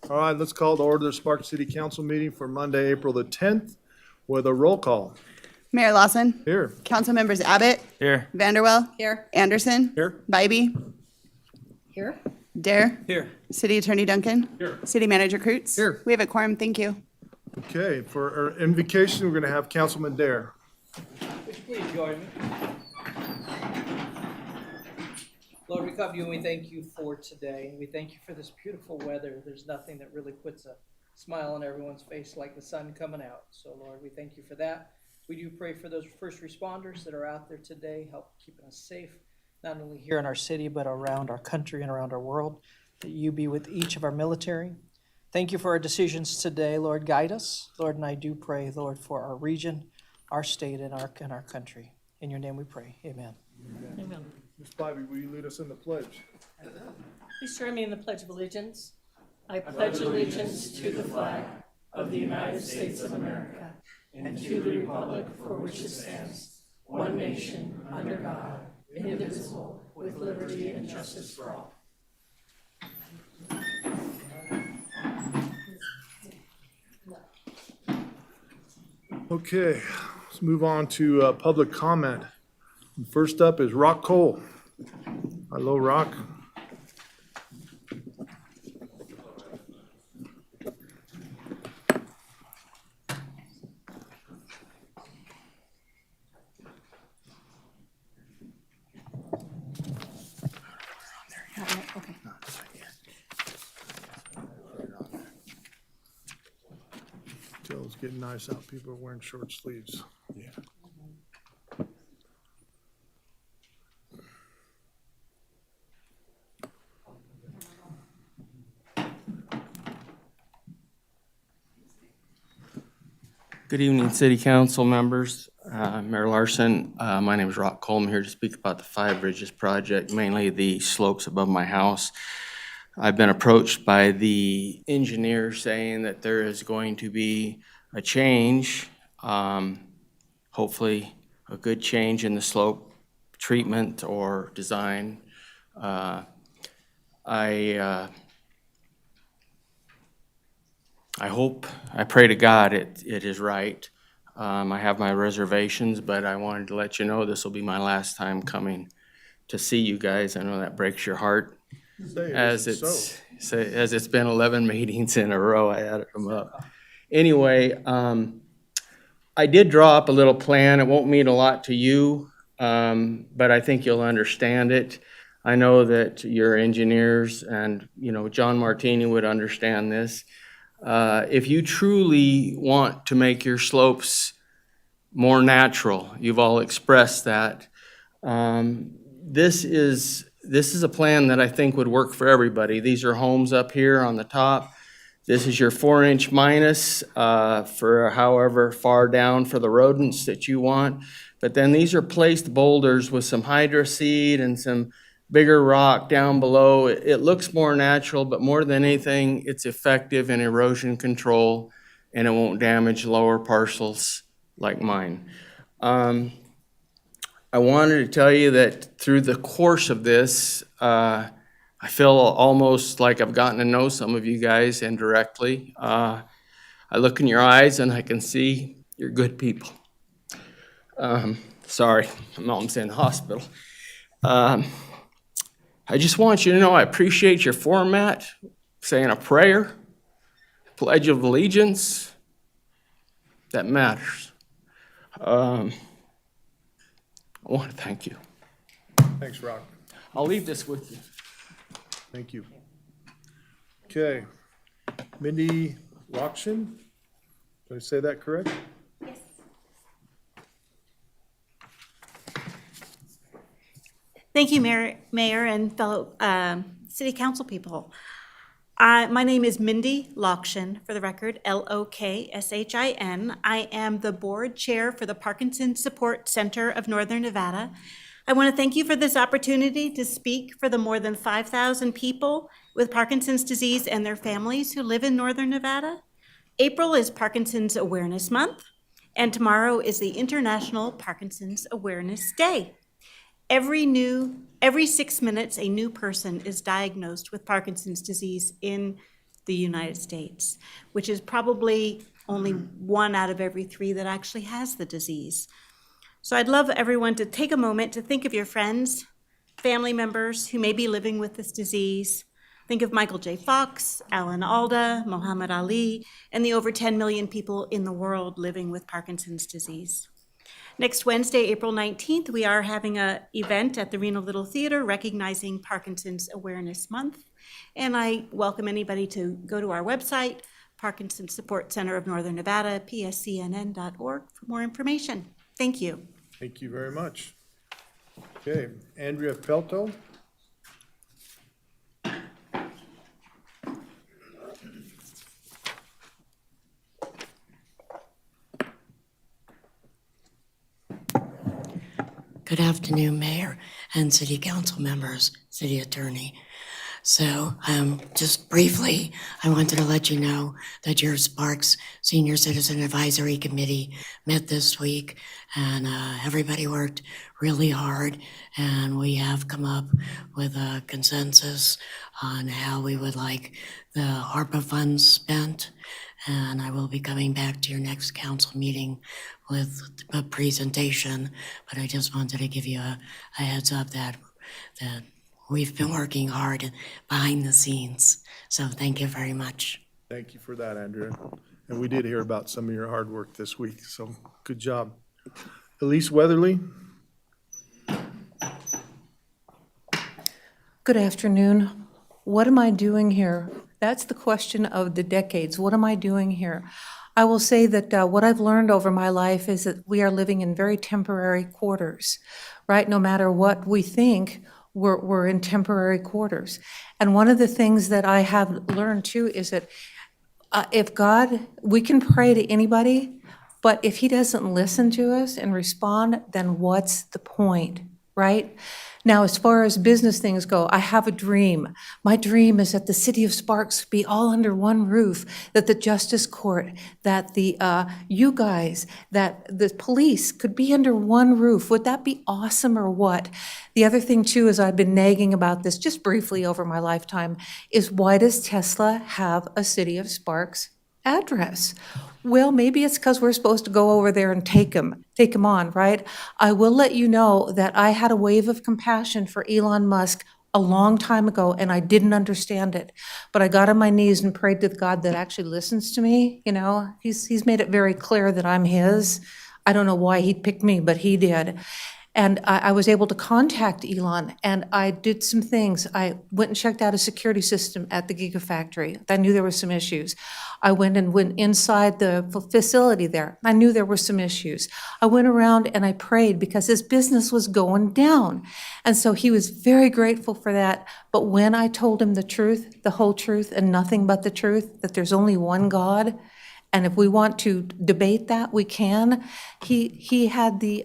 All right, let's call to order the Sparks City Council meeting for Monday, April the 10th with a roll call. Mayor Lawson. Here. Council members Abbott. Here. Vanderwell. Here. Anderson. Here. Bybee. Here. Dare. Here. City Attorney Duncan. Here. City Manager Croots. Here. We have a quorum, thank you. Okay, for our invocation, we're going to have Councilman Dare. Would you please join me? Lord, we come to you and we thank you for today. We thank you for this beautiful weather. There's nothing that really puts a smile on everyone's face like the sun coming out. So, Lord, we thank you for that. We do pray for those first responders that are out there today, help keeping us safe, not only here in our city, but around our country and around our world, that you be with each of our military. Thank you for our decisions today. Lord, guide us. Lord, and I do pray, Lord, for our region, our state, and our country. In your name we pray. Amen. Amen. Ms. Bybee, will you lead us in the pledge? Please join me in the Pledge of Allegiance. I pledge allegiance to the flag of the United States of America and to the republic for which it stands, one nation, under God, indivisible, with liberty and justice for all. Okay, let's move on to public comment. First up is Rock Cole. Hello, Rock. Okay. Till it's getting nice out. People are wearing short sleeves. Yeah. Good evening, City Council members. Mayor Larson, my name is Rock Cole. I'm here to speak about the Five Bridges project, mainly the slopes above my house. I've been approached by the engineer saying that there is going to be a change, hopefully a good change in the slope treatment or design. I pray to God it is right. I have my reservations, but I wanted to let you know this will be my last time coming to see you guys. I know that breaks your heart, as it's been 11 meetings in a row. I added them up. Anyway, I did draw up a little plan. It won't mean a lot to you, but I think you'll understand it. I know that your engineers and, John Martini would understand this. If you truly want to make your slopes more natural, you've all expressed that, this is a plan that I think would work for everybody. These are homes up here on the top. This is your 4-inch minus for however far down for the rodents that you want. But then these are placed boulders with some hydro seed and some bigger rock down below. It looks more natural, but more than anything, it's effective in erosion control and it won't damage lower parcels like mine. I wanted to tell you that through the course of this, I feel almost like I've gotten to know some of you guys indirectly. I look in your eyes and I can see you're good people. Sorry, I'm almost in the hospital. I just want you to know I appreciate your format, saying a prayer, pledge of allegiance. That matters. I want to thank you. Thanks, Rock. I'll leave this with you. Thank you. Okay. Mindy Lokshin, did I say that correct? Thank you, Mayor and fellow City Council people. My name is Mindy Lokshin, for the record, Lokshin. I am the board chair for the Parkinson's Support Center of Northern Nevada. I want to thank you for this opportunity to speak for the more than 5,000 people with Parkinson's disease and their families who live in Northern Nevada. April is Parkinson's Awareness Month, and tomorrow is the International Parkinson's Awareness Day. Every 6 minutes, a new person is diagnosed with Parkinson's disease in the United States, which is probably only 1 out of every 3 that actually has the disease. So I'd love everyone to take a moment to think of your friends, family members who may be living with this disease. Think of Michael J. Fox, Alan Alda, Muhammad Ali, and the over 10 million people in the world living with Parkinson's disease. Next Wednesday, April 19th, we are having an event at the Reno Little Theater recognizing Parkinson's Awareness Month. And I welcome anybody to go to our website, Parkinson's Support Center of Northern Nevada, pscnn.org, for more information. Thank you. Thank you very much. Okay, Andrea Pelto. Good afternoon, Mayor and City Council members, City Attorney. So just briefly, I wanted to let you know that your Sparks Senior Citizen Advisory Committee met this week, and everybody worked really hard, and we have come up with a consensus on how we would like the ARPA funds spent. And I will be coming back to your next council meeting with a presentation, but I just wanted to give you a heads up that we've been working hard behind the scenes. So thank you very much. Thank you for that, Andrea. And we did hear about some of your hard work this week, so good job. Elise Weatherly. Good afternoon. What am I doing here? That's the question of the decades. What am I doing here? I will say that what I've learned over my life is that we are living in very temporary quarters, right? No matter what we think, we're in temporary quarters. And one of the things that I have learned too is that if God, we can pray to anybody, but if he doesn't listen to us and respond, then what's the point, right? Now, as far as business things go, I have a dream. My dream is that the city of Sparks be all under one roof, that the justice court, that the you guys, that the police could be under one roof. Would that be awesome or what? The other thing too is I've been nagging about this just briefly over my lifetime is why does Tesla have a city of Sparks address? Well, maybe it's because we're supposed to go over there and take him on, right? I will let you know that I had a wave of compassion for Elon Musk a long time ago, and I didn't understand it. But I got on my knees and prayed to the God that actually listens to me. You know, he's made it very clear that I'm his. I don't know why he picked me, but he did. And I was able to contact Elon, and I did some things. I went and checked out a security system at the Gigafactory. I knew there were some issues. I went inside the facility there. I knew there were some issues. I went around and I prayed because his business was going down. And so he was very grateful for that. But when I told him the truth, the whole truth, and nothing but the truth, that there's only one God, and if we want to debate that, we can, he had the...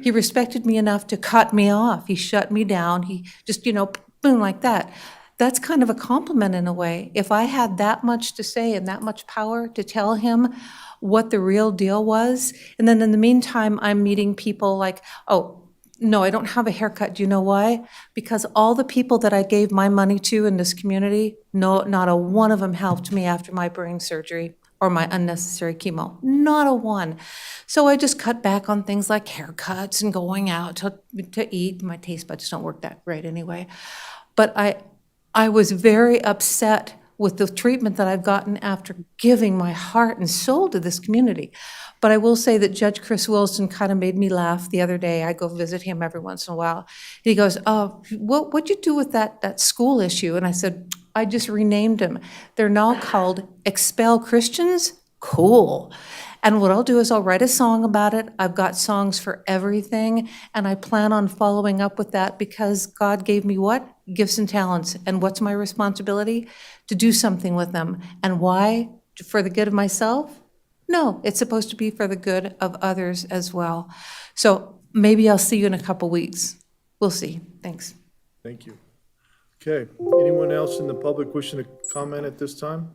He respected me enough to cut me off. He shut me down. He just, boom, like that. That's kind of a compliment in a way. If I had that much to say and that much power to tell him what the real deal was, and then in the meantime, I'm meeting people like, oh, no, I don't have a haircut. Do you know why? Because all the people that I gave my money to in this community, not a one of them helped me after my brain surgery or my unnecessary chemo. Not a one. So I just cut back on things like haircuts and going out to eat. My taste buds don't work that great anyway. But I was very upset with the treatment that I've gotten after giving my heart and soul to this community. But I will say that Judge Chris Wilson kind of made me laugh the other day. I go visit him every once in a while. He goes, oh, what'd you do with that school issue? And I said, I just renamed them. They're now called Expel Christians. Cool. And what I'll do is I'll write a song about it. I've got songs for everything, and I plan on following up with that because God gave me what? Gifts and talents. And what's my responsibility? To do something with them. And why? For the good of myself? No, it's supposed to be for the good of others as well. So maybe I'll see you in a couple weeks. We'll see. Thanks. Thank you. Okay, anyone else in the public wishing to comment at this time?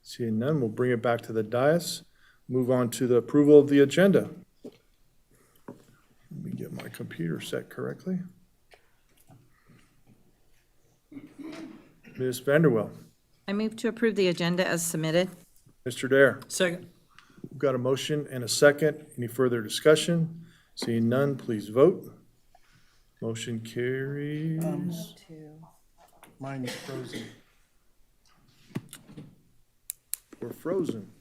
Seeing none, we'll bring it back to the dais. Move on to the approval of the agenda. Let me get my computer set correctly. Ms. Vanderwell. I move to approve the agenda as submitted. Mr. Dare, Second. we've got a motion and a second. Any further discussion? Seeing none, please vote. Motion carries. Mine's frozen. We're frozen.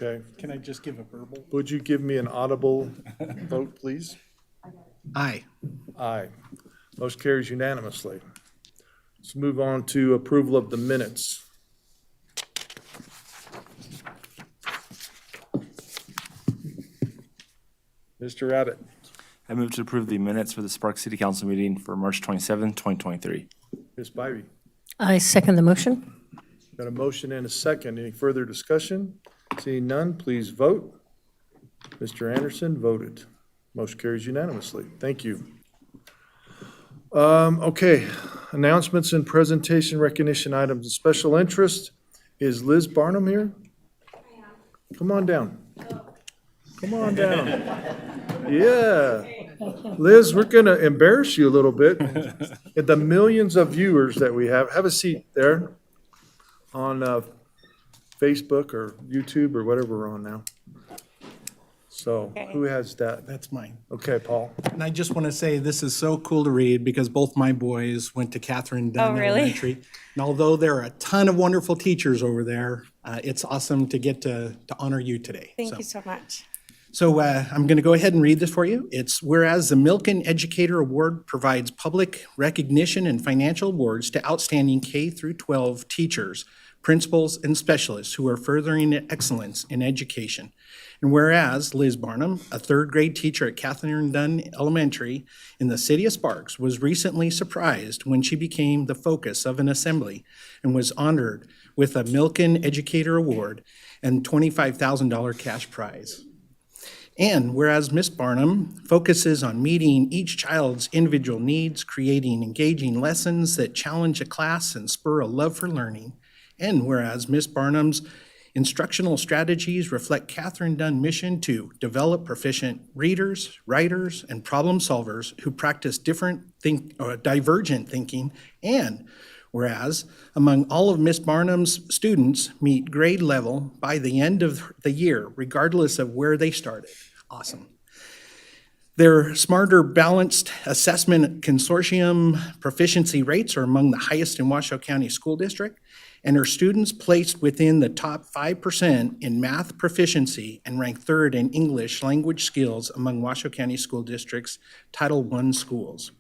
Okay. Can I just give a verbal? Would you give me an audible vote, please? Aye. Aye. Motion carries unanimously. Let's move on to approval of the minutes. Mr. Abbott, I move to approve the minutes for the Sparks City Council meeting for March 27, 2023. Ms. Bybee, I second the motion. got a motion and a second. Any further discussion? Seeing none, please vote. Mr. Anderson voted. Motion carries unanimously. Thank you. Okay, announcements and presentation recognition items of special interest. Is Liz Barnum here? Come on down. Come on down. Yeah. Liz, we're gonna embarrass you a little bit. And the millions of viewers that we have a seat there on Facebook or YouTube or whatever we're on now. So who has that? That's mine. Okay, Paul. And I just want to say this is so cool to read because both my boys went to Catherine Dunn Elementary. And although there are a ton of wonderful teachers over there, it's awesome to get to honor you today. Thank you so much. So I'm going to go ahead and read this for you. It's whereas the Milken Educator Award provides public recognition and financial awards to outstanding K through 12 teachers, principals, and specialists who are furthering excellence in education. And whereas Liz Barnum, a third grade teacher at Catherine Dunn Elementary in the city of Sparks, was recently surprised when she became the focus of an assembly and was honored with a Milken Educator Award and $25,000 cash prize. And whereas Miss Barnum focuses on meeting each child's individual needs, creating engaging lessons that challenge a class and spur a love for learning. And whereas Miss Barnum's instructional strategies reflect Catherine Dunn's mission to develop proficient readers, writers, and problem solvers who practice divergent thinking. And whereas among all of Miss Barnum's students meet grade level by the end of the year, regardless of where they started. Awesome. Their Smarter Balanced Assessment Consortium proficiency rates are among the highest in Washoe County School District, and her students placed within the top 5% in math proficiency and ranked third in English language skills among Washoe County School District's Title I schools.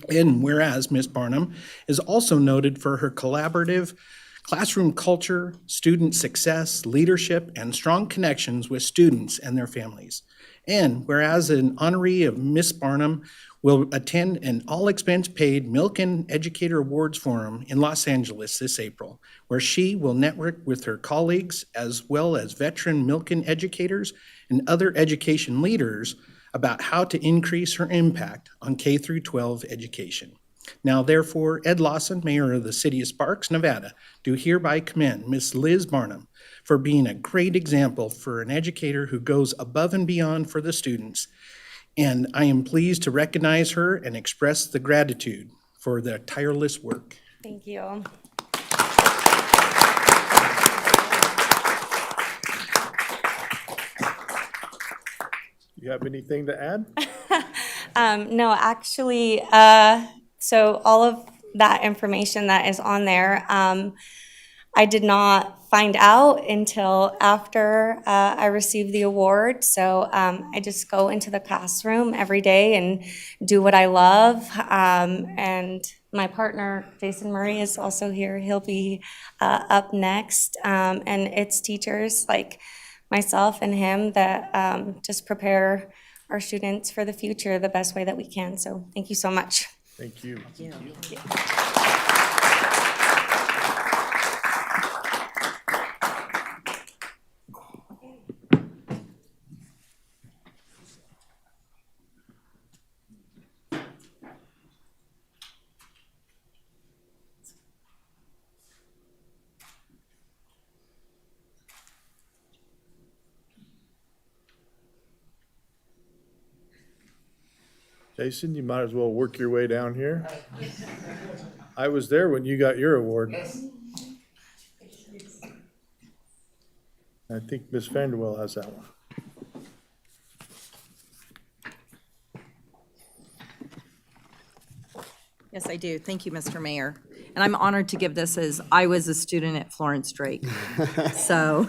And whereas Ms. Barnum is also noted for her collaborative classroom culture, student success, leadership, and strong connections with students and their families. And whereas an honoree of Ms. Barnum will attend an all-expense-paid Milken Educator Awards Forum in Los Angeles this April, where she will network with her colleagues as well as veteran Milken educators and other education leaders about how to increase her impact on K through 12 education. Now therefore, Ed Lawson, Mayor of the City of Sparks, Nevada, do hereby commend Ms. Liz Barnum for being a great example for an educator who goes above and beyond for the students. And I am pleased to recognize her and express the gratitude for the tireless work. Thank you. You have anything to add? No, actually, so all of that information that is on there, I did not find out until after I received the award. So I just go into the classroom every day and do what I love. And my partner, Jason Murray, is also here. He'll be up next. And it's teachers like myself and him that just prepare our students for the future the best way that we can. So thank you so much. Thank you. Jason, you might as well work your way down here. I was there when you got your award. I think Ms. Vanderwell has that one. Yes, I do. Thank you, Mr. Mayor. And I'm honored to give this as I was a student at Florence Drake. So,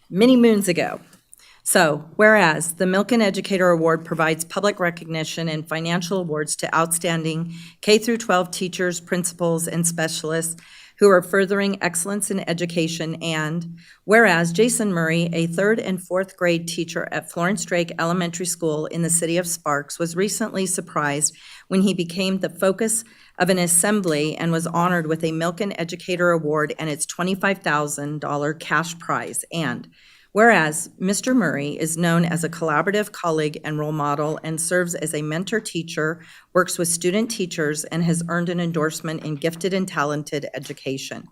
many moons ago. So, whereas the Milken Educator Award provides public recognition and financial awards to outstanding K-12 teachers, principals, and specialists who are furthering excellence in education, and whereas Jason Murray, a third and fourth grade teacher at Florence Drake Elementary School in the city of Sparks, was recently surprised when he became the focus of an assembly and was honored with a Milken Educator Award and its $25,000 cash prize. And whereas Mr. Murray is known as a collaborative colleague and role model and serves as a mentor teacher, works with student teachers, and has earned an endorsement in gifted and talented education.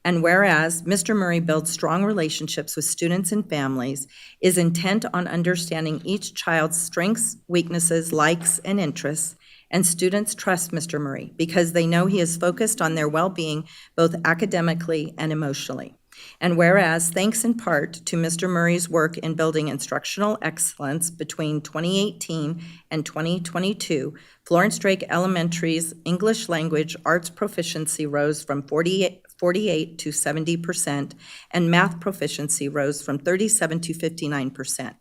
And whereas Mr. Murray builds strong relationships with students and families, is intent on understanding each child's strengths, weaknesses, likes, and interests, and students trust Mr. Murray because they know he is focused on their well-being both academically and emotionally. And whereas, thanks in part to Mr. Murray's work in building instructional excellence between 2018 and 2022, Florence Drake Elementary's English language arts proficiency rose from 48 to 70%, and math proficiency rose from 37 to 59%.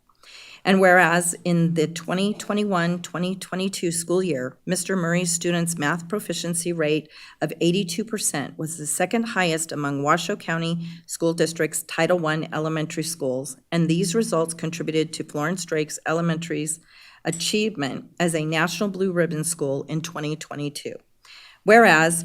And whereas in the 2021-2022 school year, Mr. Murray's students' math proficiency rate of 82% was the second highest among Washoe County School District's Title I elementary schools, and these results contributed to Florence Drake Elementary's achievement as a National Blue Ribbon School in 2022. Whereas,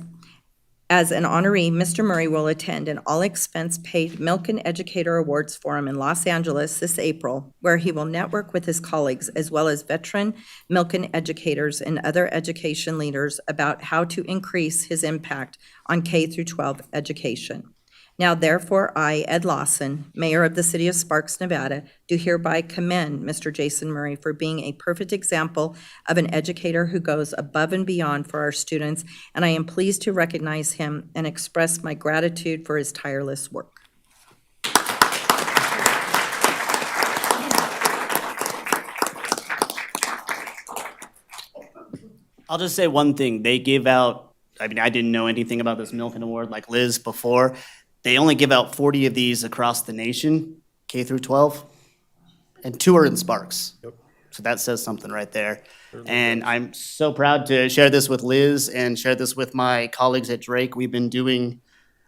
as an honoree, Mr. Murray will attend an all-expense-paid Milken Educator Awards Forum in Los Angeles this April, where he will network with his colleagues as well as veteran Milken educators and other education leaders about how to increase his impact on K-12 education. Now therefore, I, Ed Lawson, Mayor of the City of Sparks, Nevada, do hereby commend Mr. Jason Murray for being a perfect example of an educator who goes above and beyond for our students, and I am pleased to recognize him and express my gratitude for his tireless work. I'll just say one thing. They give out, I mean, I didn't know anything about this Milken Award like Liz before. They only give out 40 of these across the nation, K through 12, and 2 are in Sparks. Yep. So that says something right there. And I'm so proud to share this with Liz and share this with my colleagues at Drake. We've been doing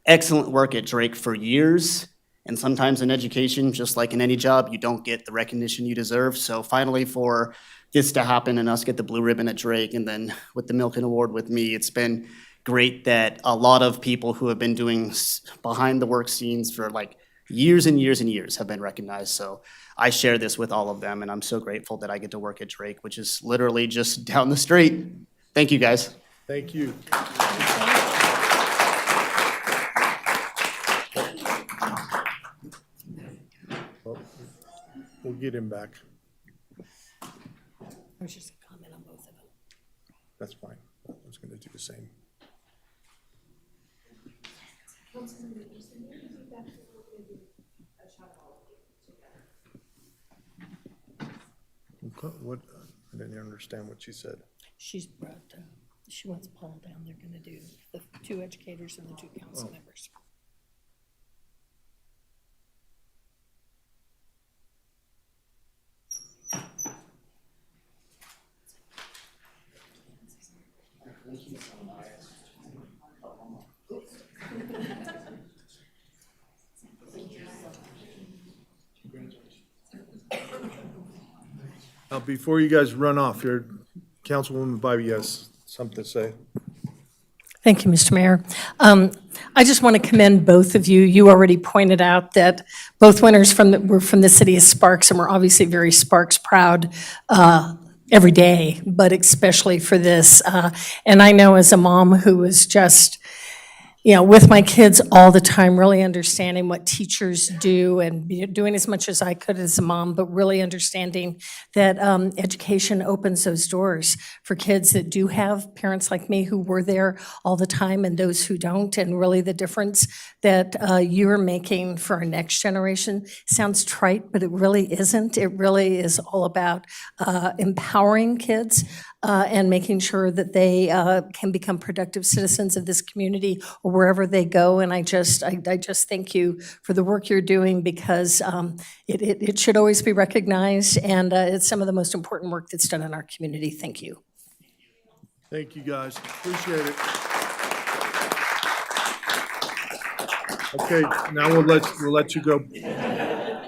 excellent work at Drake for years. And sometimes in education, just like in any job, you don't get the recognition you deserve. So finally, for this to happen and us get the blue ribbon at Drake and then with the Milken Award with me, it's been great that a lot of people who have been doing behind the work scenes for like years and years and years have been recognized. So I share this with all of them, and I'm so grateful that I get to work at Drake, which is literally just down the street. Thank you, guys. Thank you. Well, we'll get him back. I was just a comment on both of them. That's fine. I was going to do the same. What? I didn't understand what she said. She's brought, she wants Paul down. They're going to do the 2 educators and the 2 council members. Before you guys run off, your Councilwoman Bybee has something to say. Thank you, Mr. Mayor. I just want to commend both of you. You already pointed out that both winners were from the city of Sparks, and we're obviously very Sparks proud every day, but especially for this. And I know as a mom who was just with my kids all the time, really understanding what teachers do and doing as much as I could as a mom, but really understanding that education opens those doors for kids that do have parents like me who were there all the time and those who don't, and really the difference that you're making for our next generation. Sounds trite, but it really isn't. It really is all about empowering kids and making sure that they can become productive citizens of this community or wherever they go. And I just thank you for the work you're doing, because it should always be recognized, and it's some of the most important work that's done in our community. Thank you. Thank you, guys. Appreciate it. Okay, now we'll let you go.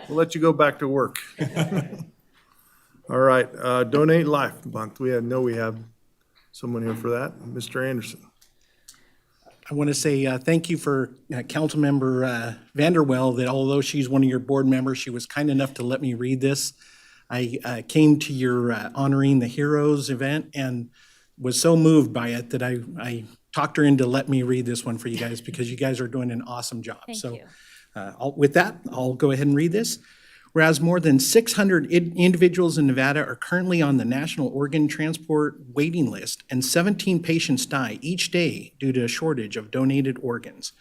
We'll let you go back to work. All right, Donate Life Month. We have someone here for that. Mr. Anderson. I want to say thank you for Councilmember Vanderwell, that although she's one of your board members, she was kind enough to let me read this. I came to your Honoring the Heroes event and was so moved by it that I talked her into let me read this one for you guys, because you guys are doing an awesome job. Thank you. With that, I'll go ahead and read this. Whereas more than 600 individuals in Nevada are currently on the National Organ Transport waiting list, and 17 patients die each day due to a shortage of donated organs.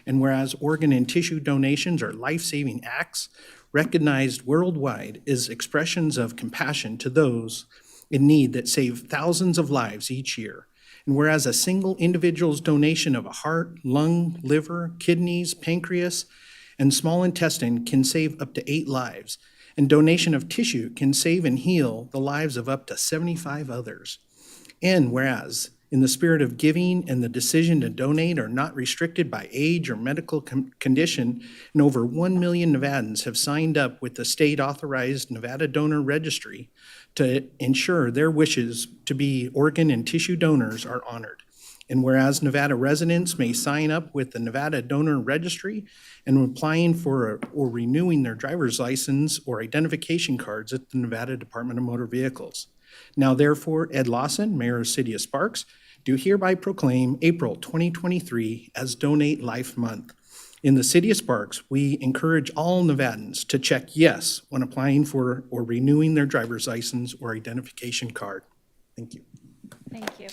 And whereas organ and tissue donations are life-saving acts recognized worldwide as expressions of compassion to those in need that save thousands of lives each year. And whereas a single individual's donation of a heart, lung, liver, kidneys, pancreas, and small intestine can save up to 8 lives, and donation of tissue can save and heal the lives of up to 75 others. And whereas, in the spirit of giving and the decision to donate are not restricted by age or medical condition, and over 1 million Nevadans have signed up with the state-authorized Nevada Donor Registry to ensure their wishes to be organ and tissue donors are honored. And whereas Nevada residents may sign up with the Nevada Donor Registry and applying for or renewing their driver's license or identification cards at the Nevada Department of Motor Vehicles. Now therefore, Ed Lawson, Mayor of City of Sparks, do hereby proclaim April 2023 as Donate Life Month. In the City of Sparks, we encourage all Nevadans to check yes when applying for or renewing their driver's license or identification card. Thank you. Thank you.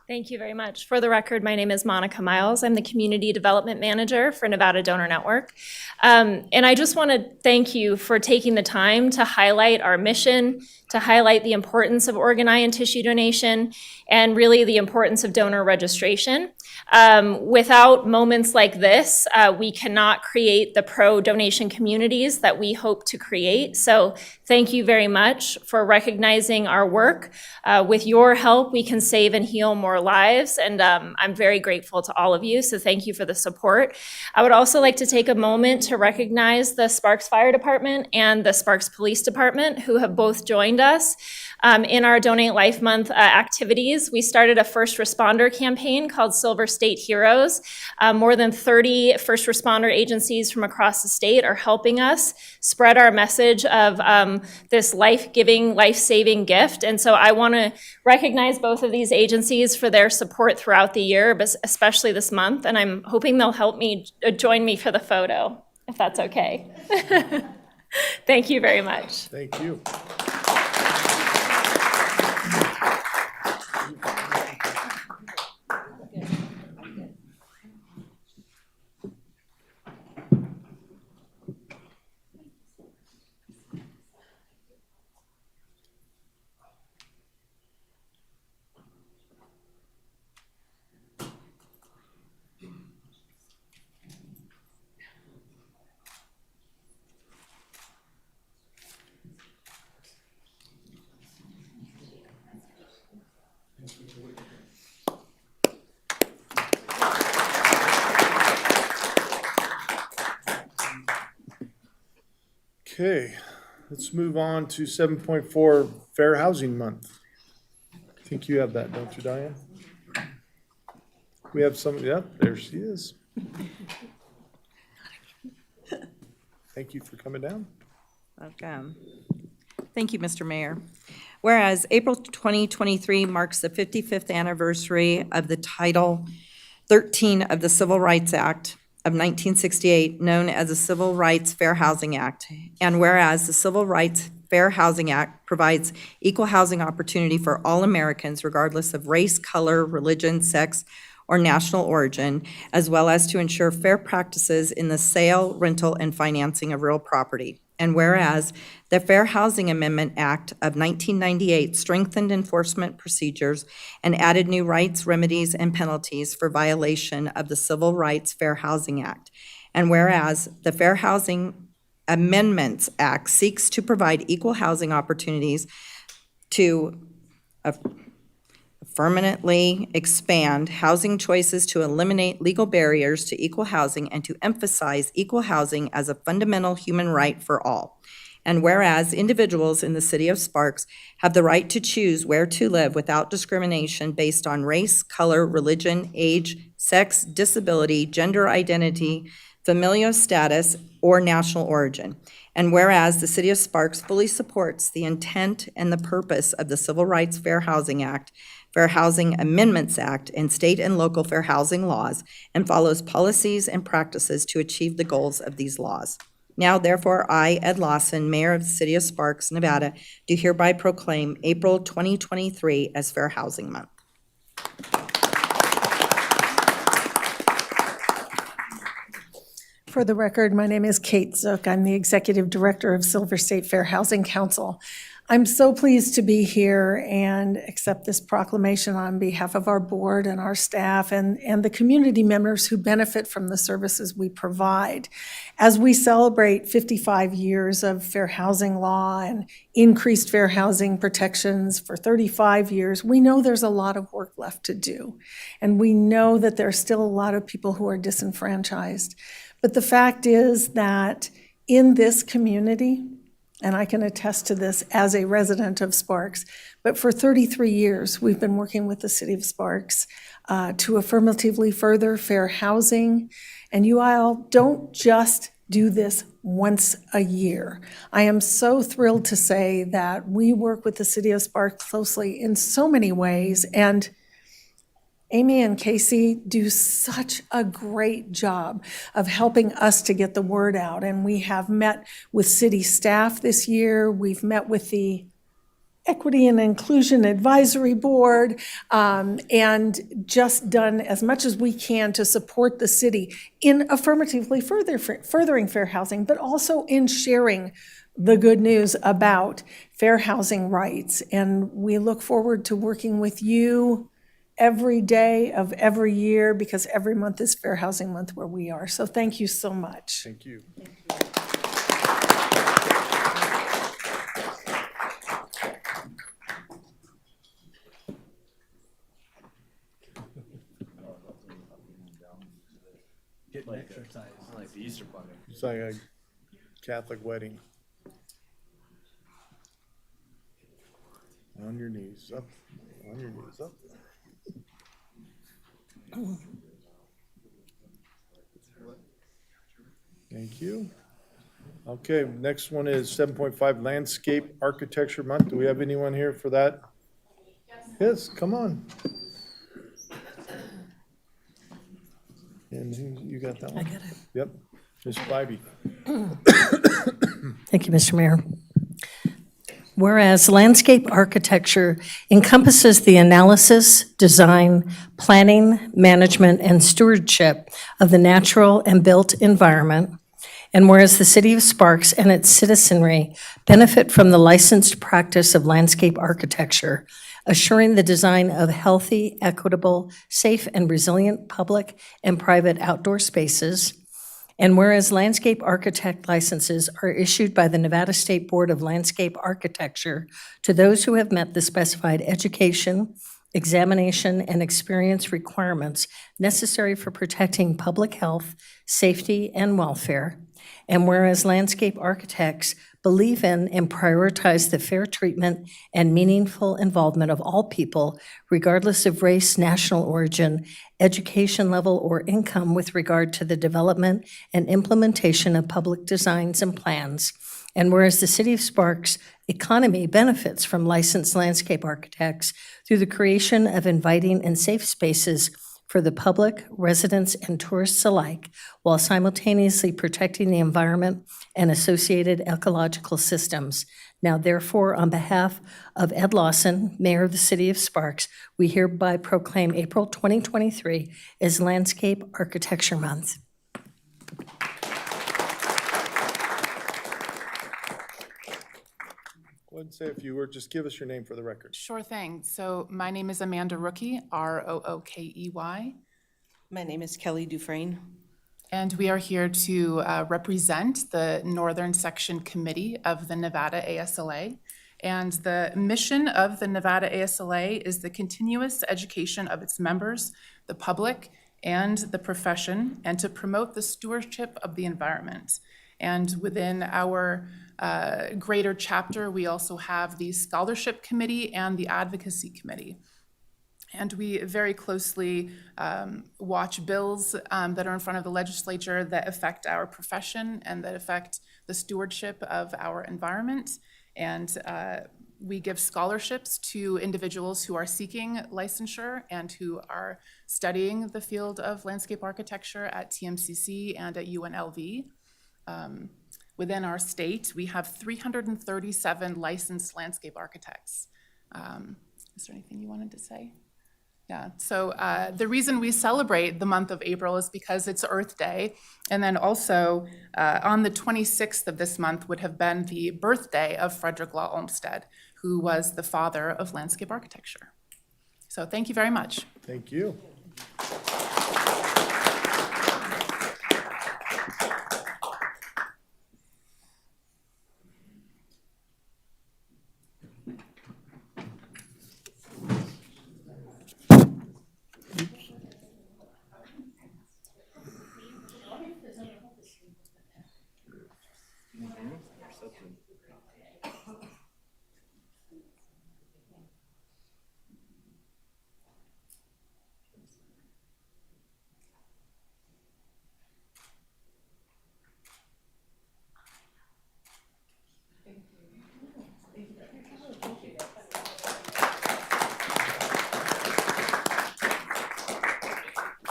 Thank you very much. For the record, my name is Monica Miles. I'm the Community Development Manager for Nevada Donor Network. And I just want to thank you for taking the time to highlight our mission, to highlight the importance of organ, eye, and tissue donation, and really the importance of donor registration. Without moments like this, we cannot create the pro-donation communities that we hope to create. So thank you very much for recognizing our work. With your help, we can save and heal more lives, and I'm very grateful to all of you, so thank you for the support. I would also like to take a moment to recognize the Sparks Fire Department and the Sparks Police Department, who have both joined us in our Donate Life Month activities. We started a first responder campaign called Silver State Heroes. More than 30 first responder agencies from across the state are helping us spread our message of this life-giving, life-saving gift. And so I want to recognize both of these agencies for their support throughout the year, but especially this month. And I'm hoping they'll help me join me for the photo, if that's okay. Thank you very much. Thank you. Okay, let's move on to 7.4 Fair Housing Month. I think you have that, don't you, Diane? We have some, yep, there she is. Thank you for coming down. Welcome. Thank you, Mr. Mayor. Whereas April 2023 marks the 55th anniversary of the Title 13 of the Civil Rights Act of 1968, known as the Civil Rights Fair Housing Act. And whereas the Civil Rights Fair Housing Act provides equal housing opportunity for all Americans regardless of race, color, religion, sex, or national origin, as well as to ensure fair practices in the sale, rental, and financing of real property. And whereas the Fair Housing Amendment Act of 1998 strengthened enforcement procedures and added new rights, remedies, and penalties for violation of the Civil Rights Fair Housing Act. And whereas the Fair Housing Amendments Act seeks to provide equal housing opportunities to permanently expand housing choices to eliminate legal barriers to equal housing and to emphasize equal housing as a fundamental human right for all. And whereas individuals in the city of Sparks have the right to choose where to live without discrimination based on race, color, religion, age, sex, disability, gender identity, familial status, or national origin. And whereas the city of Sparks fully supports the intent and the purpose of the Civil Rights Fair Housing Act, Fair Housing Amendments Act, and state and local fair housing laws, and follows policies and practices to achieve the goals of these laws. Now, therefore, I, Ed Lawson, Mayor of the City of Sparks, Nevada, do hereby proclaim April 2023 as Fair Housing Month. For the record, my name is Kate Zook. I'm the Executive Director of Silver State Fair Housing Council. I'm so pleased to be here and accept this proclamation on behalf of our board and our staff and the community members who benefit from the services we provide. As we celebrate 55 years of fair housing law and increased fair housing protections for 35 years, we know there's a lot of work left to do. And we know that there's still a lot of people who are disenfranchised. But the fact is that in this community, and I can attest to this as a resident of Sparks, but for 33 years, we've been working with the city of Sparks to affirmatively further fair housing. And you all don't just do this once a year. I am so thrilled to say that we work with the city of Sparks closely in so many ways, and Amy and Casey do such a great job of helping us to get the word out. And we have met with city staff this year. We've met with the Equity and Inclusion Advisory Board, and just done as much as we can to support the city in affirmatively furthering fair housing, but also in sharing the good news about fair housing rights. And we look forward to working with you every day of every year, because every month is Fair Housing Month where we are. So thank you so much. Thank you. Getting exercise. Like the Easter Bunny. It's like a Catholic wedding. On your knees, up, on your knees, up. Thank you. Okay, next one is 7.5 Landscape Architecture Month. Do we have anyone here for that? Yes, come on. And you got that one? I got it. Yep, Ms. Spivey. Thank you, Mr. Mayor. Whereas landscape architecture encompasses the analysis, design, planning, management, and stewardship of the natural and built environment, and whereas the City of Sparks and its citizenry benefit from the licensed practice of landscape architecture, assuring the design of healthy, equitable, safe, and resilient public and private outdoor spaces, and whereas landscape architect licenses are issued by the Nevada State Board of Landscape Architecture to those who have met the specified education, examination, and experience requirements necessary for protecting public health, safety, and welfare, and whereas landscape architects believe in and prioritize the fair treatment and meaningful involvement of all people, regardless of race, national origin, education level, or income with regard to the development and implementation of public designs and plans, And whereas the City of Sparks economy benefits from licensed landscape architects through the creation of inviting and safe spaces for the public, residents, and tourists alike, while simultaneously protecting the environment and associated ecological systems. Now therefore, on behalf of Ed Lawson, Mayor of the City of Sparks, we hereby proclaim April 2023 as Landscape Architecture Month. Go ahead and say a few words. Just give us your name for the record. Sure thing. So my name is Amanda Rookey, Rookey. My name is Kelly Dufresne. And we are here to represent the Northern Section Committee of the Nevada ASLA. And the mission of the Nevada ASLA is the continuous education of its members, the public, and the profession, and to promote the stewardship of the environment. And within our greater chapter, we also have the Scholarship Committee and the Advocacy Committee. And we very closely watch bills that are in front of the legislature that affect our profession and that affect the stewardship of our environment. And we give scholarships to individuals who are seeking licensure and who are studying the field of landscape architecture at TMCC and at UNLV. Within our state, we have 337 licensed landscape architects. Is there anything you wanted to say? Yeah, so the reason we celebrate the month of April is because it's Earth Day. And then also on the 26th of this month would have been the birthday of Frederick Law Olmsted, who was the father of landscape architecture. So thank you very much. Thank you.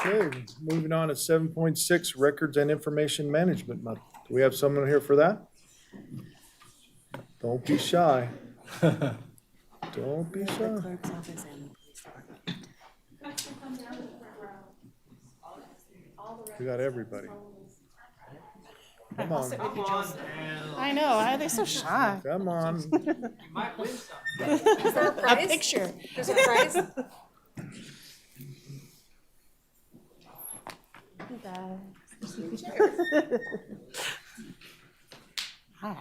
Okay, moving on to 7.6, Records and Information Management Month. Do we have someone here for that? Don't be shy. Don't be shy. We got everybody. Come on, I know, they're so shy. come on. A picture. There's a prize? Hi.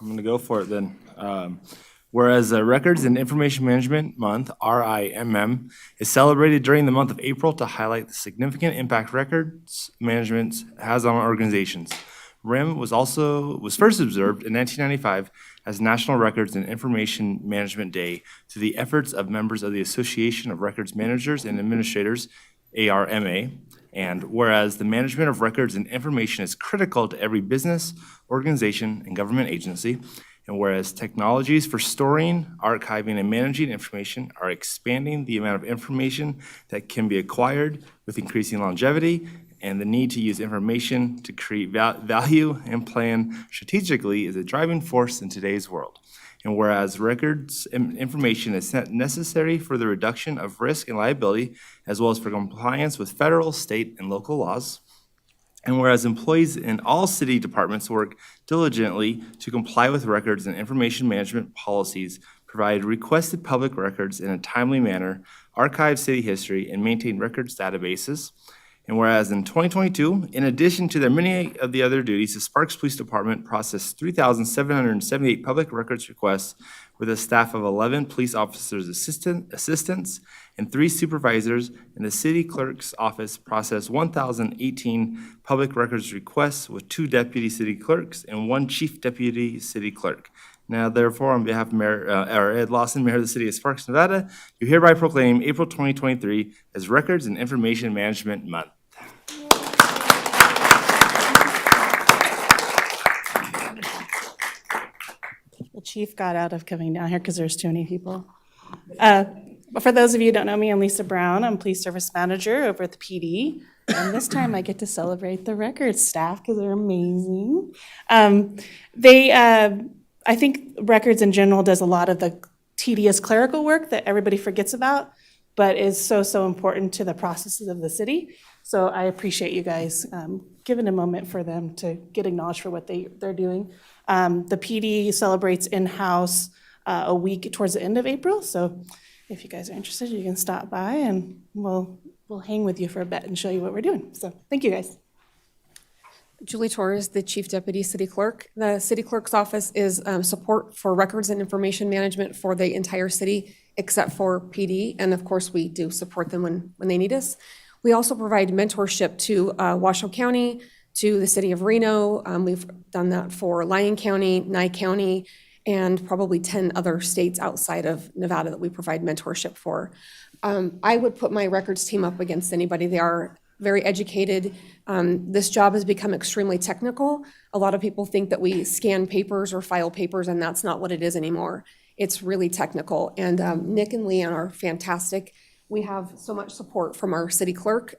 I'm going to go for it then. Whereas Records and Information Management Month, RIMM, is celebrated during the month of April to highlight the significant impact records management has on organizations. RIM was first observed in 1995 as National Records and Information Management Day through the efforts of members of the Association of Records Managers and Administrators, ARMA. And whereas the management of records and information is critical to every business, organization, and government agency, and whereas technologies for storing, archiving, and managing information are expanding the amount of information that can be acquired with increasing longevity, and the need to use information to create value and plan strategically is a driving force in today's world. And whereas records and information is necessary for the reduction of risk and liability, as well as for compliance with federal, state, and local laws. And whereas employees in all city departments work diligently to comply with records and information management policies, provide requested public records in a timely manner, archive city history, and maintain records databases. And whereas in 2022, in addition to their many of the other duties, the Sparks Police Department processed 3,778 public records requests with a staff of 11 police officers assistants and 3 supervisors, and the city clerk's office processed 1,018 public records requests with 2 deputy city clerks and 1 chief deputy city clerk. Now, therefore, on behalf of Mayor Ed Lawson, Mayor of the City of Sparks, Nevada, you hereby proclaim April 2023 as Records and Information Management Month. chief got out of coming down here because there's too many people. But for those of you who don't know me, I'm Lisa Brown. I'm police service manager over at the PD. And this time I get to celebrate the records staff because they're amazing. I think records in general does a lot of the tedious clerical work that everybody forgets about, but is so, so important to the processes of the city. So I appreciate you guys giving a moment for them to get acknowledged for what they're doing. The PD celebrates in-house a week towards the end of April. So if you guys are interested, you can stop by and we'll hang with you for a bit and show you what we're doing. So thank you guys. Julie Torres, the Chief Deputy City Clerk. The City Clerk's office is support for records and information management for the entire city, except for PD. And of course, we do support them when they need us. We also provide mentorship to Washoe County, to the city of Reno. We've done that for Lyon County, Nye County, and probably 10 other states outside of Nevada that we provide mentorship for. I would put my records team up against anybody. They are very educated. This job has become extremely technical. A lot of people think that we scan papers or file papers, and that's not what it is anymore. It's really technical. And Nick and Leanne are fantastic. We have so much support from our city clerk.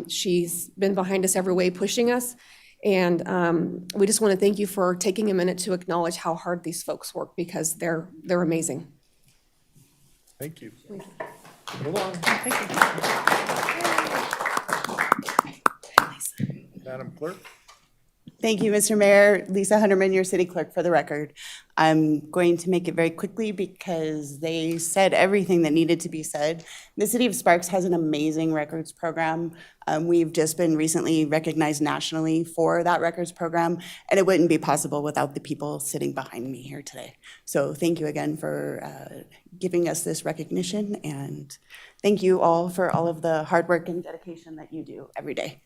She's been behind us every way, pushing us. And we just want to thank you for taking a minute to acknowledge how hard these folks work, because they're amazing. Thank you. Move on. Madam Clerk? Thank you, Mr. Mayor. Lisa Hunterman, your city clerk, for the record. I'm going to make it very quickly because they said everything that needed to be said. The city of Sparks has an amazing records program. We've just been recently recognized nationally for that records program, and it wouldn't be possible without the people sitting behind me here today. So thank you again for giving us this recognition, and thank you all for all of the hard work and dedication that you do every day.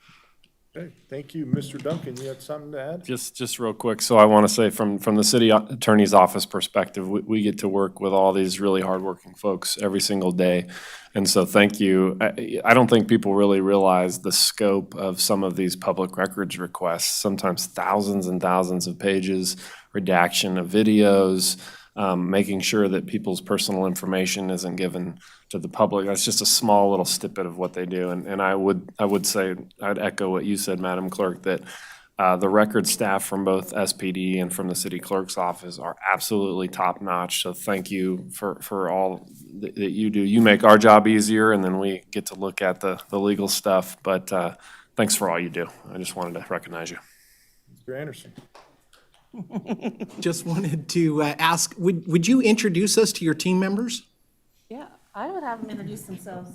Okay, thank you. Mr. Duncan, you had something to add? Just real quick, so I want to say from the city attorney's office perspective, we get to work with all these really hardworking folks every single day. And so thank you. I don't think people really realize the scope of some of these public records requests, sometimes thousands and thousands of pages, redaction of videos, making sure that people's personal information isn't given to the public. That's just a small little snippet of what they do. And I would say, I'd echo what you said, Madam Clerk, that the record staff from both SPD and from the city clerk's office are absolutely top-notch. So thank you for all that you do. You make our job easier, and then we get to look at the legal stuff. But thanks for all you do. I just wanted to recognize you. Mr. Anderson? Just wanted to ask, would you introduce us to your team members? Yeah, I would have them introduce themselves.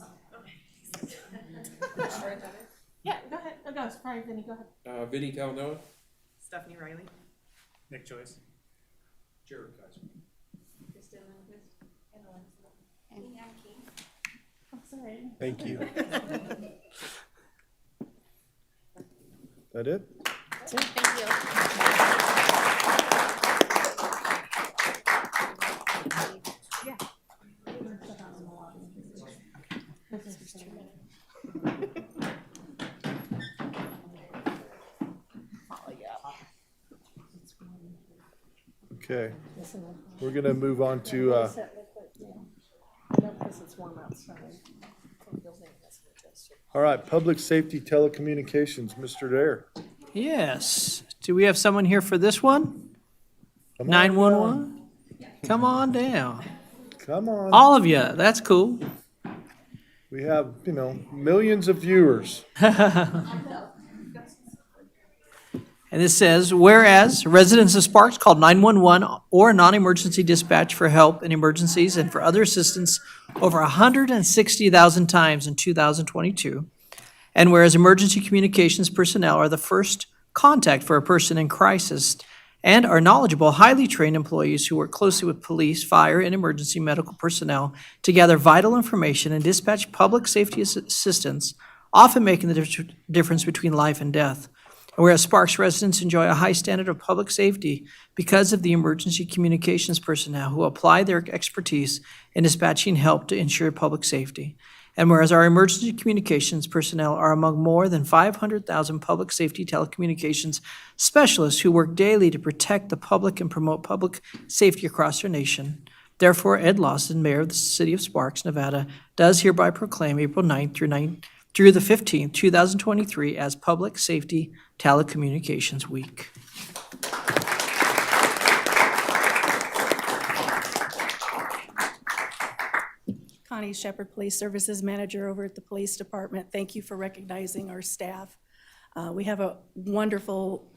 Yeah, go ahead. Oh, go. Sorry, Vinny, go ahead. Vinny Calnoa. Stephanie Riley. Nick Joyce. Jared Kaiser. I'm sorry. Thank you. That it? That's it. Thank you. Okay, we're gonna move on to, all right, public safety telecommunications, Mr. Dare. Yes. Do we have someone here for this one? Come on 911? Come on down. Come on. All of you, that's cool. We have, millions of viewers. And this says, whereas residents of Sparks called 911 or non-emergency dispatch for help in emergencies and for other assistance over 160,000 times in 2022. And whereas emergency communications personnel are the first contact for a person in crisis and are knowledgeable, highly trained employees who work closely with police, fire, and emergency medical personnel to gather vital information and dispatch public safety assistance, often making the difference between life and death. Whereas Sparks residents enjoy a high standard of public safety because of the emergency communications personnel who apply their expertise in dispatching help to ensure public safety. And whereas our emergency communications personnel are among more than 500,000 public safety telecommunications specialists who work daily to protect the public and promote public safety across our nation, therefore, Ed Lawson, Mayor of the City of Sparks, Nevada, does hereby proclaim April 9th through the 15th, 2023 as Public Safety Telecommunications Week. Connie Shepherd, Police Services Manager over at the Police Department. Thank you for recognizing our staff. We have a wonderful,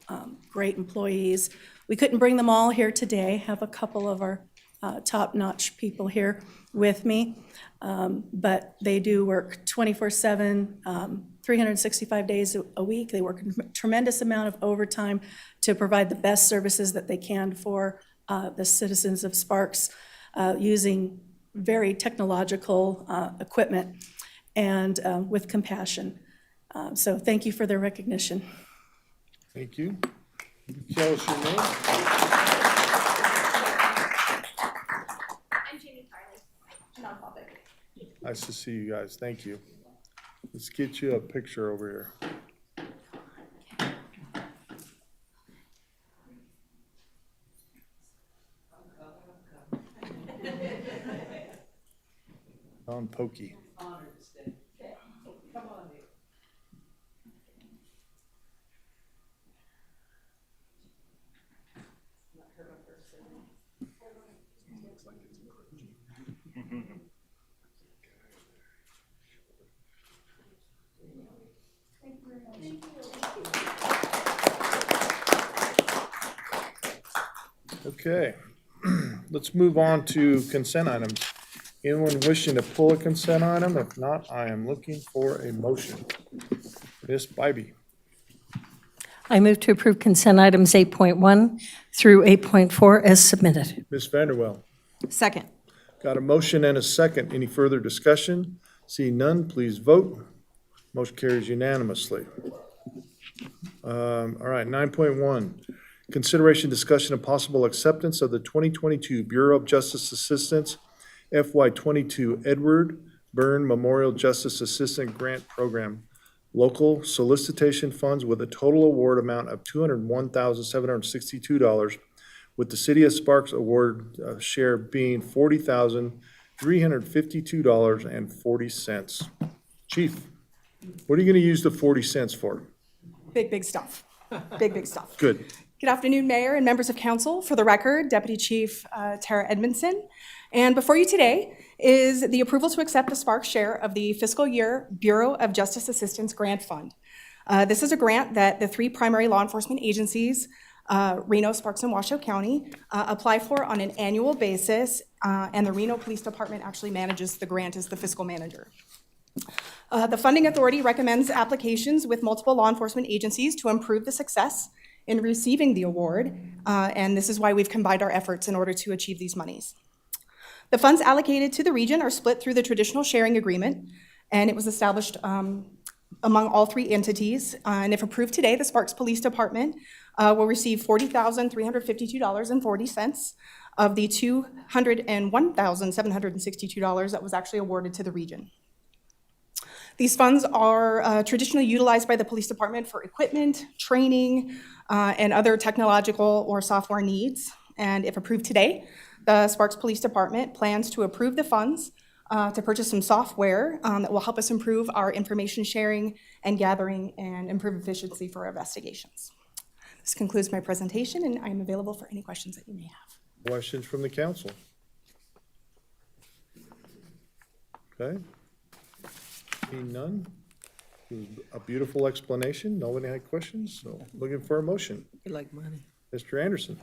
great employees. We couldn't bring them all here today. Have a couple of our top-notch people here with me, but they do work 24/7, 365 days a week. They work a tremendous amount of overtime to provide the best services that they can for the citizens of Sparks, using very technological equipment and with compassion. So thank you for their recognition. Thank you. Tell us your name. I'm Jamie Carlin, nonprofit. Nice to see you guys. Thank you. Let's get you a picture over here. On Pokey. Okay, let's move on to consent items. Anyone wishing to pull a consent item? If not, I am looking for a motion. Ms. Bybee. I move to approve consent items 8.1 through 8.4 as submitted. Ms. Vanderwell. Second. Got a motion and a second. Any further discussion? Seeing none, please vote. Motion carries unanimously. All right, 9.1. Consideration, discussion, and possible acceptance of the 2022 Bureau of Justice Assistance FY22 Edward Byrne Memorial Justice Assistant Grant Program. Local solicitation funds with a total award amount of $201,762, with the City of Sparks award share being $40,352.40. Chief, what are you going to use the 40 cents for? Big stuff. Big stuff. Good. Good afternoon, Mayor and members of council. For the record, Deputy Chief Tara Edmondson. And before you today is the approval to accept a Sparks share of the fiscal year Bureau of Justice Assistance Grant Fund. This is a grant that the three primary law enforcement agencies, Reno, Sparks, and Washoe County, apply for on an annual basis, and the Reno Police Department actually manages the grant as the fiscal manager. The funding authority recommends applications with multiple law enforcement agencies to improve the success in receiving the award, and this is why we've combined our efforts in order to achieve these monies. The funds allocated to the region are split through the traditional sharing agreement, and it was established among all three entities. And if approved today, the Sparks Police Department will receive $40,352.40 of the $201,762 that was actually awarded to the region. These funds are traditionally utilized by the police department for equipment, training, and other technological or software needs. And if approved today, the Sparks Police Department plans to approve the funds to purchase some software that will help us improve our information sharing and gathering and improve efficiency for our investigations. This concludes my presentation, and I am available for any questions that you may have. Questions from the council? Okay. Seeing none. It was a beautiful explanation. Nobody had questions, so looking for a motion. You like money. Mr. Anderson.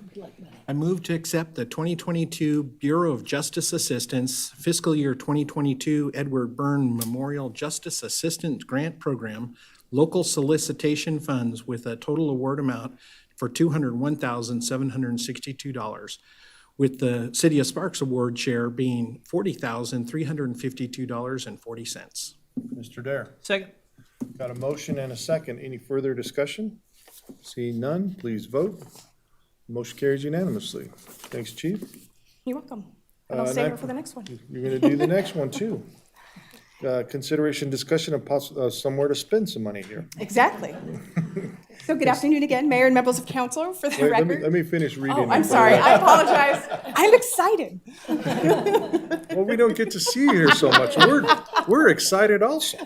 I move to accept the 2022 Bureau of Justice Assistance Fiscal Year 2022 Edward Byrne Memorial Justice Assistant Grant Program local solicitation funds with a total award amount for $201,762, with the City of Sparks award share being $40,352.40. Mr. Dare. Second. Got a motion and a second. Any further discussion? Seeing none, please vote. Motion carries unanimously. Thanks, Chief. You're welcome. And I'll stay here for the next one. You're going to do the next one, too. Consideration, discussion of somewhere to spend some money here. Exactly. So good afternoon again, Mayor and members of council. For the Wait, record. let me finish reading. Oh, I'm it. sorry. I apologize. I'm excited. Well, we don't get to see you here so much. We're excited also.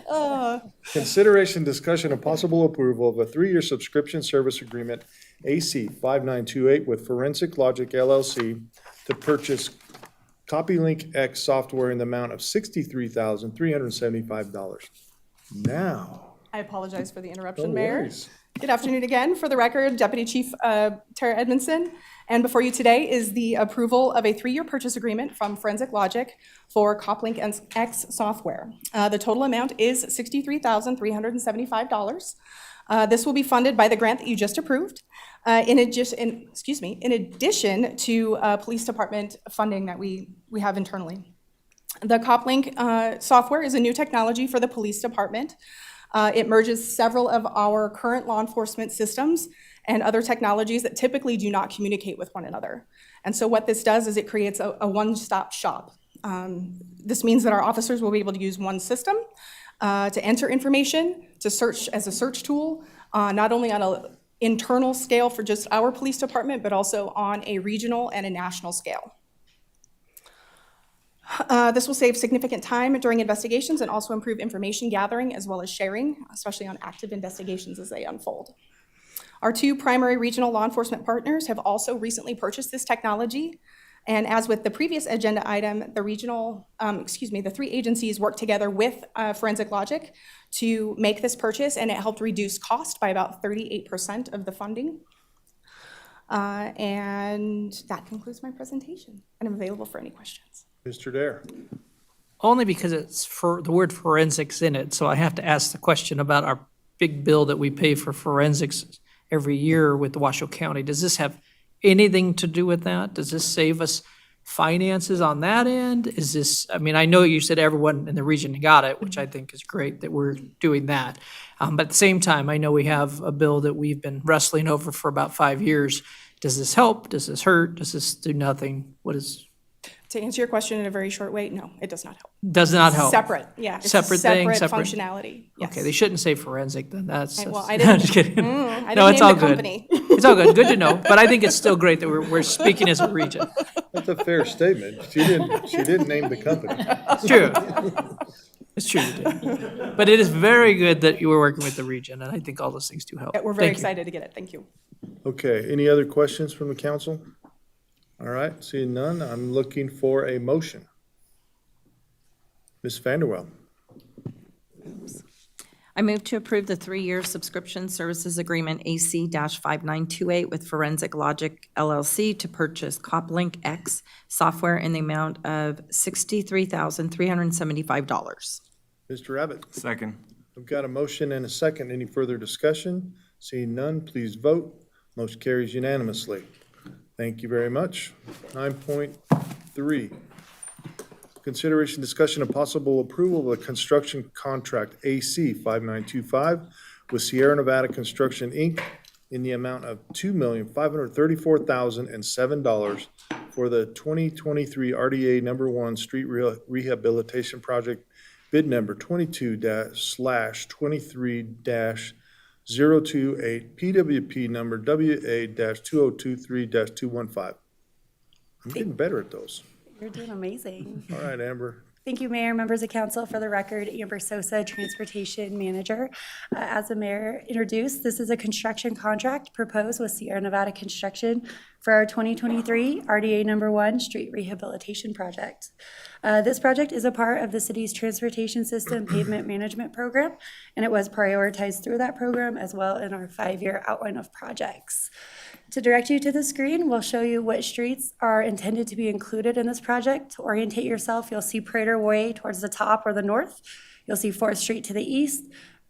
Consideration, discussion, and possible approval of a 3-year subscription service agreement, AC 5928, with Forensic Logic LLC to purchase CopyLink X software in the amount of $63,375. Now. I apologize for the interruption, No Mayor. worries. Good afternoon again. For the record, Deputy Chief Tara Edmondson. And before you today is the approval of a 3-year purchase agreement from Forensic Logic for CopLink X software. The total amount is $63,375. This will be funded by the grant that you just approved. In addition to police department funding that we have internally. The CopLink software is a new technology for the police department. It merges several of our current law enforcement systems and other technologies that typically do not communicate with one another. And so what this does is it creates a one-stop shop. This means that our officers will be able to use one system to enter information, to search as a search tool, not only on an internal scale for just our police department, but also on a regional and a national scale. This will save significant time during investigations and also improve information gathering as well as sharing, especially on active investigations as they unfold. Our 2 primary regional law enforcement partners have also recently purchased this technology. And as with the previous agenda item, the 3 agencies worked together with Forensic Logic to make this purchase, and it helped reduce cost by about 38% of the funding. And that concludes my presentation, and I'm available for any questions. Mr. Dare. Only because it's for the word forensics in it, so I have to ask the question about our big bill that we pay for forensics every year with the Washoe County. Does this have anything to do with that? Does this save us finances on that end? Is this, I mean, I know you said everyone in the region got it, which I think is great that we're doing that. But at the same time, I know we have a bill that we've been wrestling over for about 5 years. Does this help? Does this hurt? Does this do nothing? What is? To answer your question in a very short way, no, it does not help. Does not help. Separate, yeah. It's Separate thing, separate separate functionality, yes. Okay, they shouldn't say forensic then. That's. Well, I No, I'm didn't. just kidding. I No, didn't it's name all the good. company. It's all good. Good to know. But I think it's still great that we're speaking as a region. That's a fair statement. She didn't name the company. It's true. It's true, you did. But it is very good that you were working with the region, and I think all those things do help. Yeah, we're very Thank you. excited to get it. Thank you. Okay, any other questions from the council? All right, seeing none, I'm looking for a motion. Ms. Vanderwell. I move to approve the 3-year subscription services agreement AC-5928 with Forensic Logic LLC to purchase CopLink X software in the amount of $63,375. Mr. Abbott. Second. I've got a motion and a second. Any further discussion? Seeing none, please vote. Motion carries unanimously. Thank you very much. 9.3. Consideration, discussion, and possible approval of a construction contract AC 5925 with Sierra Nevada Construction, Inc. in the amount of $2,534,007 for the 2023 RDA Number 1 Street Rehabilitation Project, bid number 22-/23-028, PWP number WA-2023-215. I'm getting better at those. You're doing amazing. All right, Amber. Thank you, Mayor, members of council. For the record, Amber Sosa, Transportation Manager. As the mayor introduced, this is a construction contract proposed with Sierra Nevada Construction for our 2023 RDA Number 1 Street Rehabilitation Project. This project is a part of the city's Transportation System Pavement Management Program, and it was prioritized through that program as well in our 5-year outline of projects. To direct you to the screen, we'll show you which streets are intended to be included in this project. To orientate yourself, you'll see Prater Way towards the top or the north. You'll see 4th Street to the east,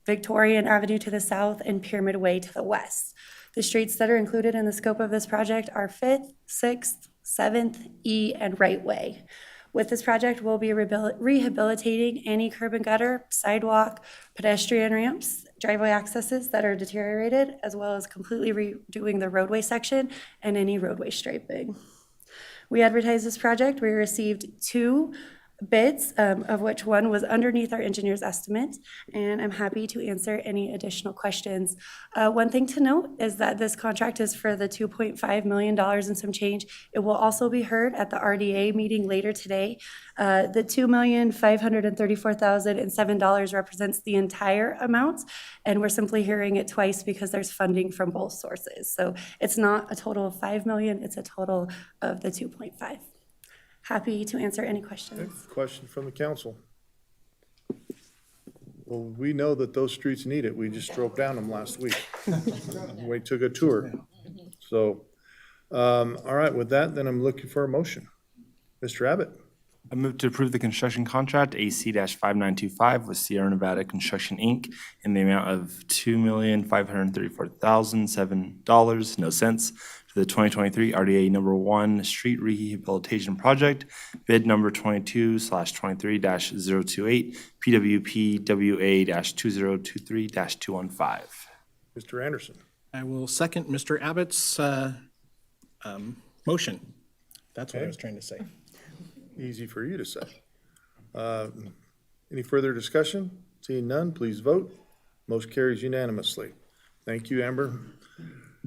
Victorian Avenue to the south, and Pyramid Way to the west. The streets that are included in the scope of this project are 5th, 6th, 7th, E, and Right Way. With this project, we'll be rehabilitating any curb and gutter, sidewalk, pedestrian ramps, driveway accesses that are deteriorated, as well as completely redoing the roadway section and any roadway striping. We advertised this project. We received 2 bids, of which one was underneath our engineer's estimate, and I'm happy to answer any additional questions. One thing to note is that this contract is for the $2.5 million and some change. It will also be heard at the RDA meeting later today. The $2,534,007 represents the entire amount, and we're simply hearing it twice because there's funding from both sources. So it's not a total of $5 million, it's a total of the 2.5. Happy to answer any questions. Question from the council. Well, we know that those streets need it. We just drove down them last week. We took a tour. So, all right, with that, then I'm looking for a motion. Mr. Abbott? I move to approve the construction contract AC-5925 with Sierra Nevada Construction, Inc. in the amount of $2,534,007, no cents, for the 2023 RDA Number 1 Street Rehabilitation Project, bid number 22/23-028, PWP-WA-2023-215. Mr. Anderson? I will second Mr. Abbott's motion. That's what I was trying to say. Easy for you to say. Any further discussion? Seeing none, please vote. Motion carries unanimously. Thank you, Amber.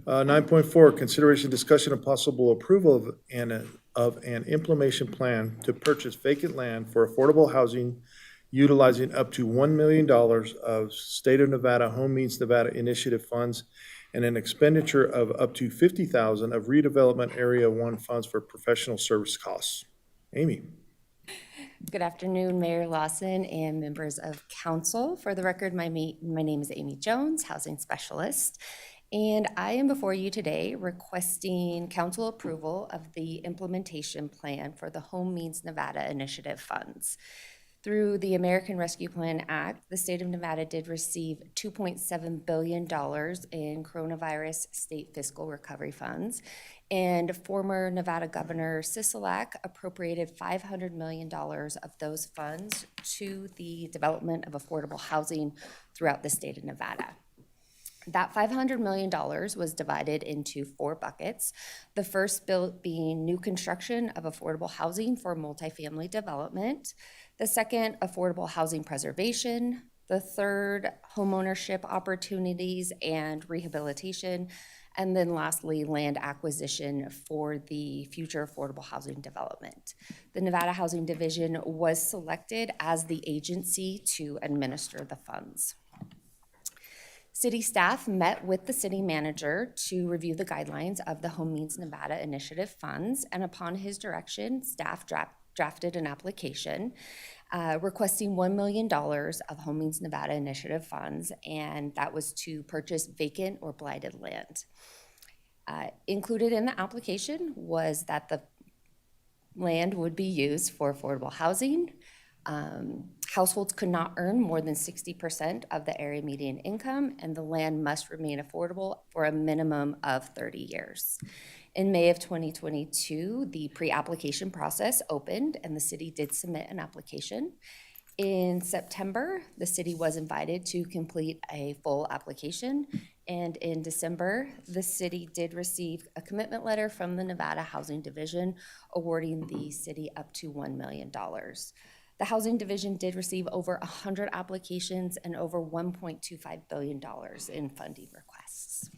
9.4, consideration, discussion, and possible approval of an implementation plan to purchase vacant land for affordable housing utilizing up to $1 million of State of Nevada Home Means Nevada Initiative funds and an expenditure of up to $50,000 of Redevelopment Area 1 funds for professional service costs. Amy. Good afternoon, Mayor Lawson and members of council. For the record, my name is Amy Jones, housing specialist, and I am before you today requesting council approval of the implementation plan for the Home Means Nevada Initiative funds. Through the American Rescue Plan Act, the state of Nevada did receive $2.7 billion in coronavirus state fiscal recovery funds, and former Nevada Governor Sisolak appropriated $500 million of those funds to the development of affordable housing throughout the state of Nevada. That $500 million was divided into 4 buckets. The first being new construction of affordable housing for multifamily development. The second, affordable housing preservation. The third, homeownership opportunities and rehabilitation. And then lastly, land acquisition for the future affordable housing development. The Nevada Housing Division was selected as the agency to administer the funds. City staff met with the city manager to review the guidelines of the Home Means Nevada Initiative funds, and upon his direction, staff drafted an application requesting $1 million of Home Means Nevada Initiative funds, and that was to purchase vacant or blighted land. Included in the application was that the land would be used for affordable housing. Households could not earn more than 60% of the area median income, and the land must remain affordable for a minimum of 30 years. In May of 2022, the pre-application process opened, and the city did submit an application. In September, the city was invited to complete a full application, and in December, the city did receive a commitment letter from the Nevada Housing Division awarding the city up to $1 million. The Housing Division did receive over 100 applications and over $1.25 billion in funding requests.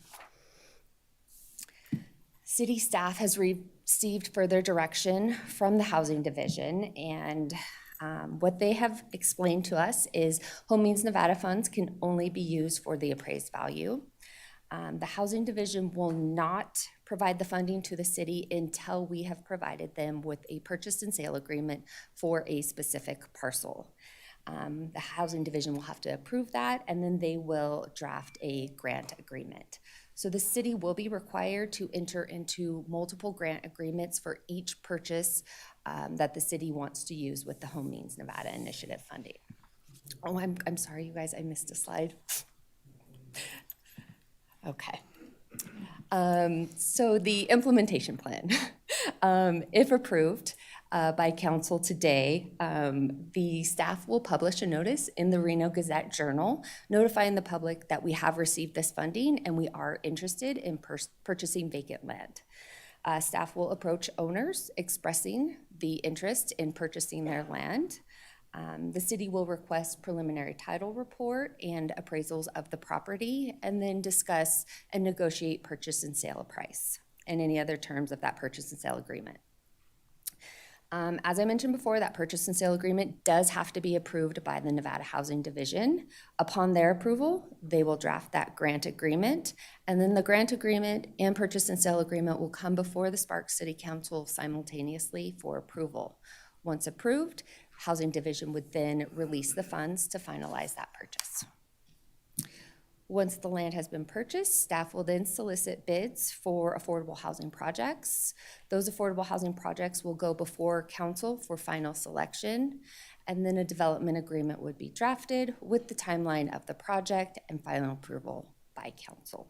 City staff has received further direction from the Housing Division, and what they have explained to us is Home Means Nevada funds can only be used for the appraised value. The Housing Division will not provide the funding to the city until we have provided them with a purchase and sale agreement for a specific parcel. The Housing Division will have to approve that, and then they will draft a grant agreement. So the city will be required to enter into multiple grant agreements for each purchase that the city wants to use with the Home Means Nevada Initiative funding. Oh, I'm sorry, you guys, I missed a slide. Okay. So the implementation plan, if approved by council today, the staff will publish a notice in the Reno Gazette Journal notifying the public that we have received this funding and we are interested in purchasing vacant land. Staff will approach owners expressing the interest in purchasing their land. The city will request preliminary title report and appraisals of the property, and then discuss and negotiate purchase and sale price and any other terms of that purchase and sale agreement. As I mentioned before, that purchase and sale agreement does have to be approved by the Nevada Housing Division. Upon their approval, they will draft that grant agreement, and then the grant agreement and purchase and sale agreement will come before the Sparks City Council simultaneously for approval. Once approved, Housing Division would then release the funds to finalize that purchase. Once the land has been purchased, staff will then solicit bids for affordable housing projects. Those affordable housing projects will go before council for final selection, and then a development agreement would be drafted with the timeline of the project and final approval by council.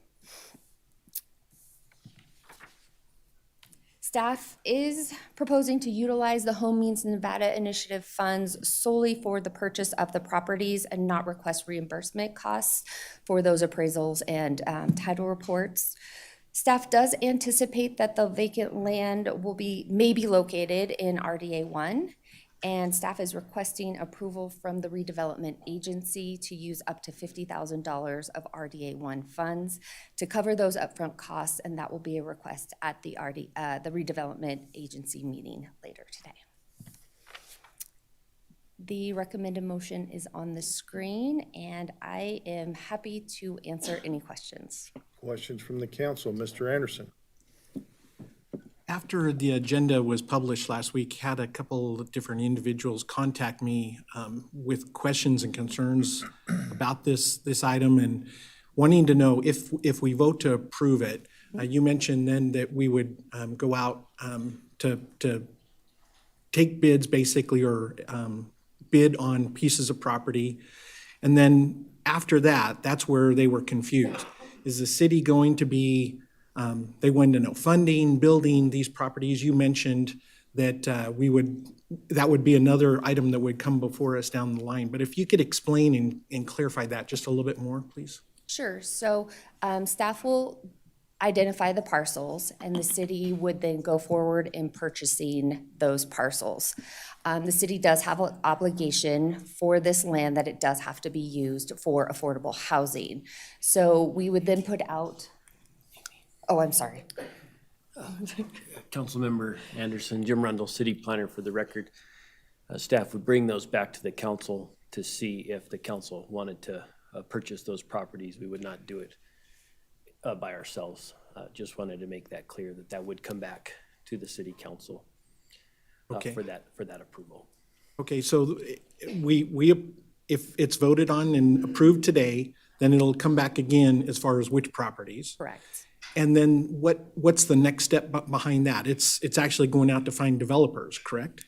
Staff is proposing to utilize the Home Means Nevada Initiative funds solely for the purchase of the properties and not request reimbursement costs for those appraisals and title reports. Staff does anticipate that the vacant land may be located in RDA 1, and staff is requesting approval from the Redevelopment Agency to use up to $50,000 of RDA 1 funds to cover those upfront costs, and that will be a request at the Redevelopment Agency meeting later today. The recommended motion is on the screen, and I am happy to answer any questions. Questions from the council, Mr. Anderson? After the agenda was published last week, had a couple of different individuals contact me with questions and concerns about this item and wanting to know if we vote to approve it. You mentioned then that we would go out to take bids basically, or bid on pieces of property. And then after that, that's where they were confused. Is the city going to be they wanted to know funding, building these properties. You mentioned that that would be another item that would come before us down the line. But if you could explain and clarify that just a little bit more, please. Sure. So staff will identify the parcels, and the city would then go forward in purchasing those parcels. The city does have an obligation for this land that it does have to be used for affordable housing. So we would then put out, oh, I'm sorry. Councilmember Anderson, Jim Rundle, city planner for the record. Staff would bring those back to the council to see if the council wanted to purchase those properties. We would not do it by ourselves. Just wanted to make that clear that would come back to the city council for that approval. Okay, so if it's voted on and approved today, then it'll come back again as far as which properties. Correct. And then what's the next step behind that? It's actually going out to find developers, correct?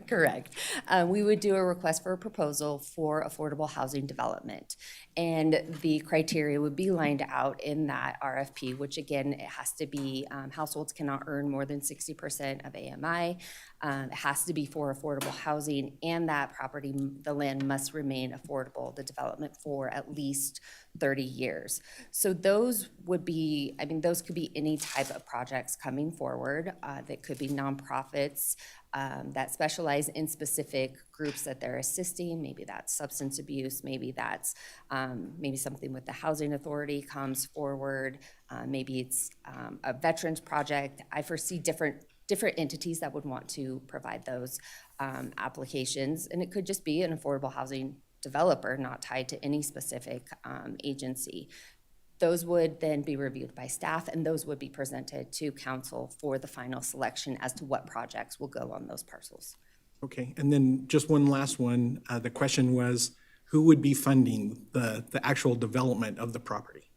Correct. We would do a request for a proposal for affordable housing development. And the criteria would be lined out in that RFP, which again, it has to be, households cannot earn more than 60% of AMI. It has to be for affordable housing, and that property, the land must remain affordable, the development, for at least 30 years. So those would be, those could be any type of projects coming forward. That could be nonprofits that specialize in specific groups that they're assisting. Maybe that's substance abuse, maybe that's maybe something with the housing authority comes forward. Maybe it's a veterans project. I foresee different entities that would want to provide those applications. And it could just be an affordable housing developer, not tied to any specific agency. Those would then be reviewed by staff, and those would be presented to council for the final selection as to what projects will go on those parcels. Okay, and then just one last one. The question was, who would be funding the actual development of the property?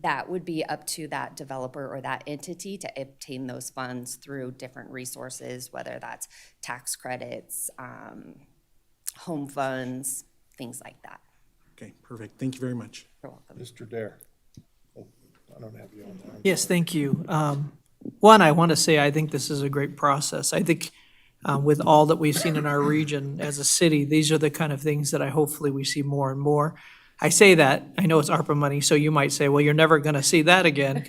That would be up to that developer or that entity to obtain those funds through different resources, whether that's tax credits, home funds, things like that. Okay, perfect. Thank you very much. You're welcome. Mr. Dare. Oh, I don't have you on there. Yes, thank you. One, I want to say I think this is a great process. I think with all that we've seen in our region as a city, these are the kind of things that hopefully we see more and more. I say that, I know it's ARPA money, so you might say, well, you're never going to see that again,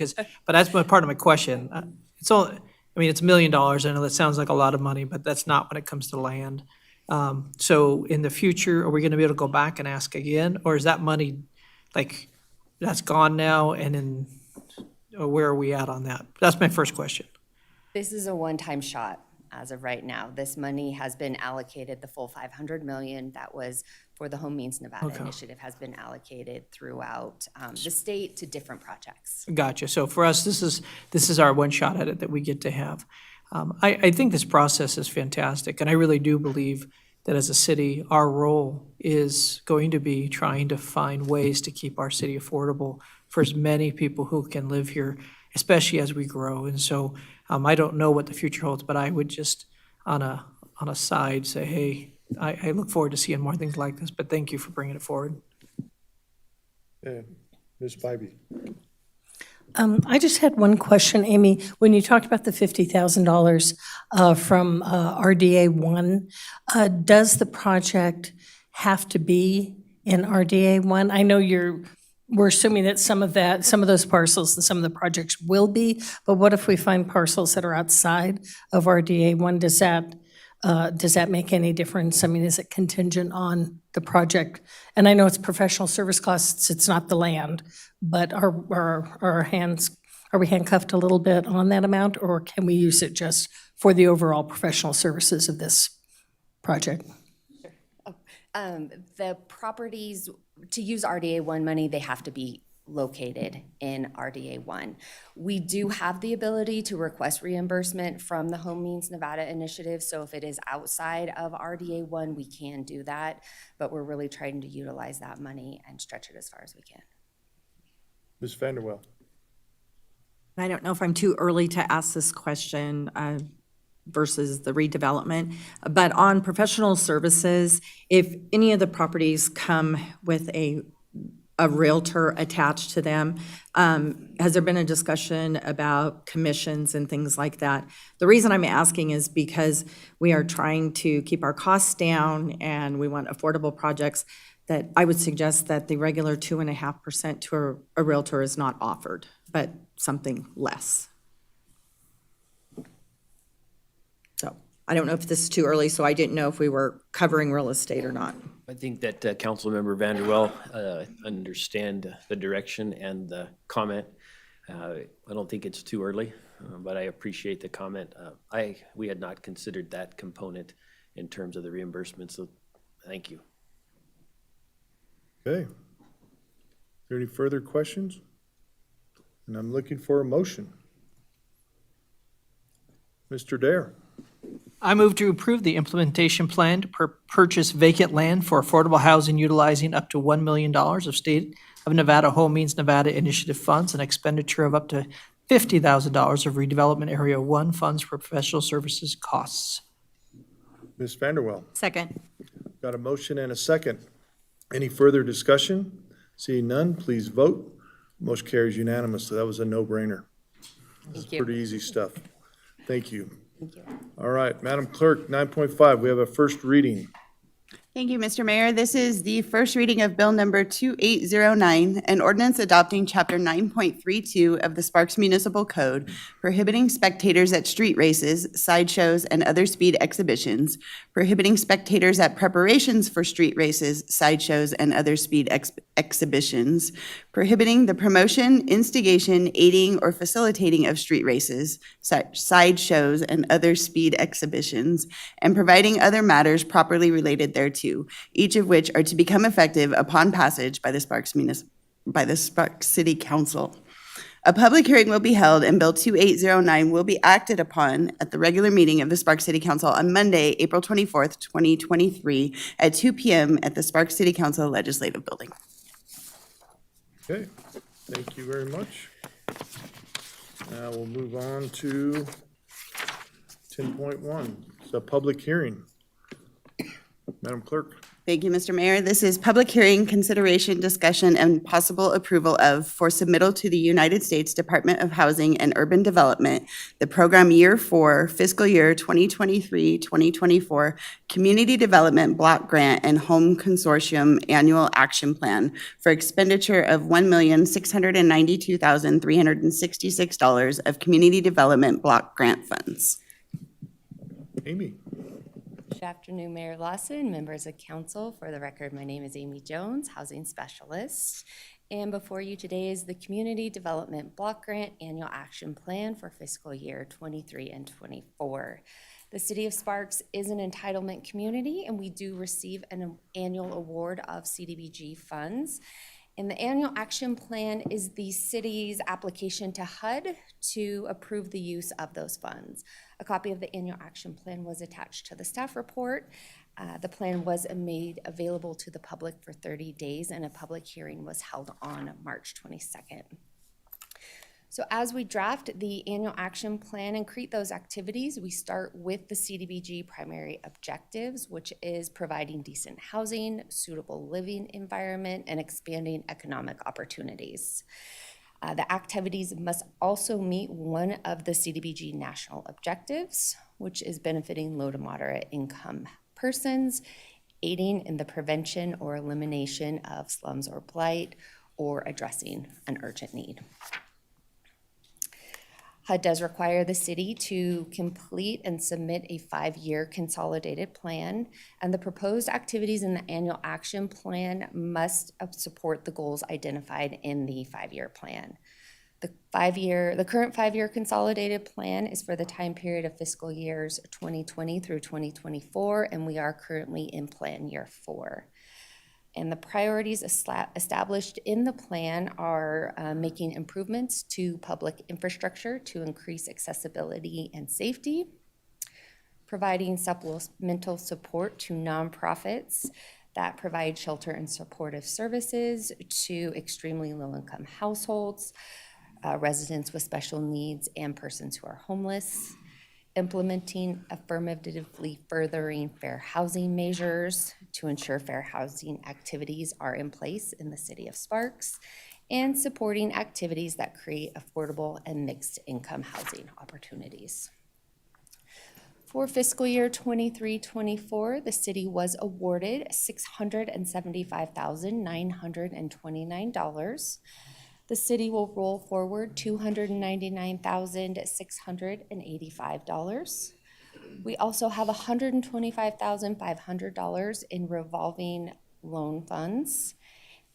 but that's part of my question. I mean, it's $1 million. I know that sounds like a lot of money, but that's not when it comes to land. So in the future, are we going to be able to go back and ask again? Or is that money, like, that's gone now, and then where are we at on that? That's my first question. This is a one-time shot as of right now. This money has been allocated, the full $500 million that was for the Home Means Nevada initiative has been allocated throughout the state to different projects. Gotcha. So for us, this is our one shot at it that we get to have. I think this process is fantastic, and I really do believe that as a city, our role is going to be trying to find ways to keep our city affordable for as many people who can live here, especially as we grow. And so I don't know what the future holds, but I would just on a side say, hey, I look forward to seeing more things like this, but thank you for bringing it forward. Yeah, Ms. Bybee. I just had one question, Amy. When you talked about the $50,000 from RDA 1, does the project have to be in RDA 1? I know we're assuming that some of those parcels and some of the projects will be, but what if we find parcels that are outside of RDA 1? Does that make any difference? I mean, is it contingent on the project? And I know it's professional service costs, it's not the land, but are we handcuffed a little bit on that amount, or can we use it just for the overall professional services of this project? The properties, to use RDA 1 money, they have to be located in RDA 1. We do have the ability to request reimbursement from the Home Means Nevada initiative, so if it is outside of RDA 1, we can do that, but we're really trying to utilize that money and stretch it as far as we can. Ms. Vanderwell. I don't know if I'm too early to ask this question versus the redevelopment, but on professional services, if any of the properties come with a realtor attached to them, has there been a discussion about commissions and things like that? The reason I'm asking is because we are trying to keep our costs down and we want affordable projects, that I would suggest that the regular 2.5% to a realtor is not offered, but something less. So I don't know if this is too early, so I didn't know if we were covering real estate or not. I think that Councilmember Vanderwell understand the direction and the comment. I don't think it's too early, but I appreciate the comment. We had not considered that component in terms of the reimbursement, so thank you. Okay. Is there any further questions? And I'm looking for a motion. Mr. Dare. I move to approve the implementation plan to purchase vacant land for affordable housing utilizing up to $1 million of State of Nevada Home Means Nevada Initiative funds and expenditure of up to $50,000 of Redevelopment Area 1 funds for professional services costs. Ms. Vanderwell. Second. Got a motion and a second. Any further discussion? Seeing none, please vote. Motion carries unanimously. That was a no-brainer. This is pretty easy stuff. Thank you. Thank you. All right, Madam Clerk, 9.5, we have a first reading. Thank you, Mr. Mayor. This is the first reading of Bill Number 2809, an ordinance adopting Chapter 9.32 of the Sparks Municipal Code, prohibiting spectators at street races, sideshows, and other speed exhibitions, prohibiting spectators at preparations for street races, sideshows, and other speed exhibitions, prohibiting the promotion, instigation, aiding, or facilitating of street races, sideshows, and other speed exhibitions, and providing other matters properly related thereto, each of which are to become effective upon passage by the Sparks City Council. A public hearing will be held and Bill 2809 will be acted upon at the regular meeting of the Sparks City Council on Monday, April 24th, 2023 at 2 p.m. at the Sparks City Council Legislative Building. Okay, thank you very much. Now we'll move on to 10.1. It's a public hearing. Madam Clerk. Thank you, Mr. Mayor. This is public hearing, consideration, discussion, and possible approval of, for submittal to the United States Department of Housing and Urban Development, the program year 4, fiscal year 2023-2024, Community Development Block Grant and Home Consortium Annual Action Plan for expenditure of $1,692,366 of Community Development Block Grant funds. Amy. Good afternoon, Mayor Lawson, members of council. For the record, my name is Amy Jones, housing specialist. And before you today is the Community Development Block Grant Annual Action Plan for fiscal year 23 and 24. The City of Sparks is an entitlement community, and we do receive an annual award of CDBG funds. And the Annual Action Plan is the city's application to HUD to approve the use of those funds. A copy of the Annual Action Plan was attached to the staff report. The plan was made available to the public for 30 days, and a public hearing was held on March 22nd. So as we draft the Annual Action Plan and create those activities, we start with the CDBG primary objectives, which is providing decent housing, suitable living environment, and expanding economic opportunities. The activities must also meet one of the CDBG national objectives, which is benefiting low to moderate income persons, aiding in the prevention or elimination of slums or blight, or addressing an urgent need. HUD does require the city to complete and submit a 5-year consolidated plan, and the proposed activities in the Annual Action Plan must support the goals identified in the 5-year plan. The current 5-year consolidated plan is for the time period of fiscal years 2020 through 2024, and we are currently in plan year 4. And the priorities established in the plan are making improvements to public infrastructure to increase accessibility and safety, providing supplemental support to nonprofits that provide shelter and supportive services to extremely low-income households, residents with special needs, and persons who are homeless, implementing affirmatively furthering fair housing measures to ensure fair housing activities are in place in the City of Sparks, and supporting activities that create affordable and mixed income housing opportunities. For fiscal year 23-24, the city was awarded $675,929. The city will roll forward $299,685. We also have $125,500 in revolving loan funds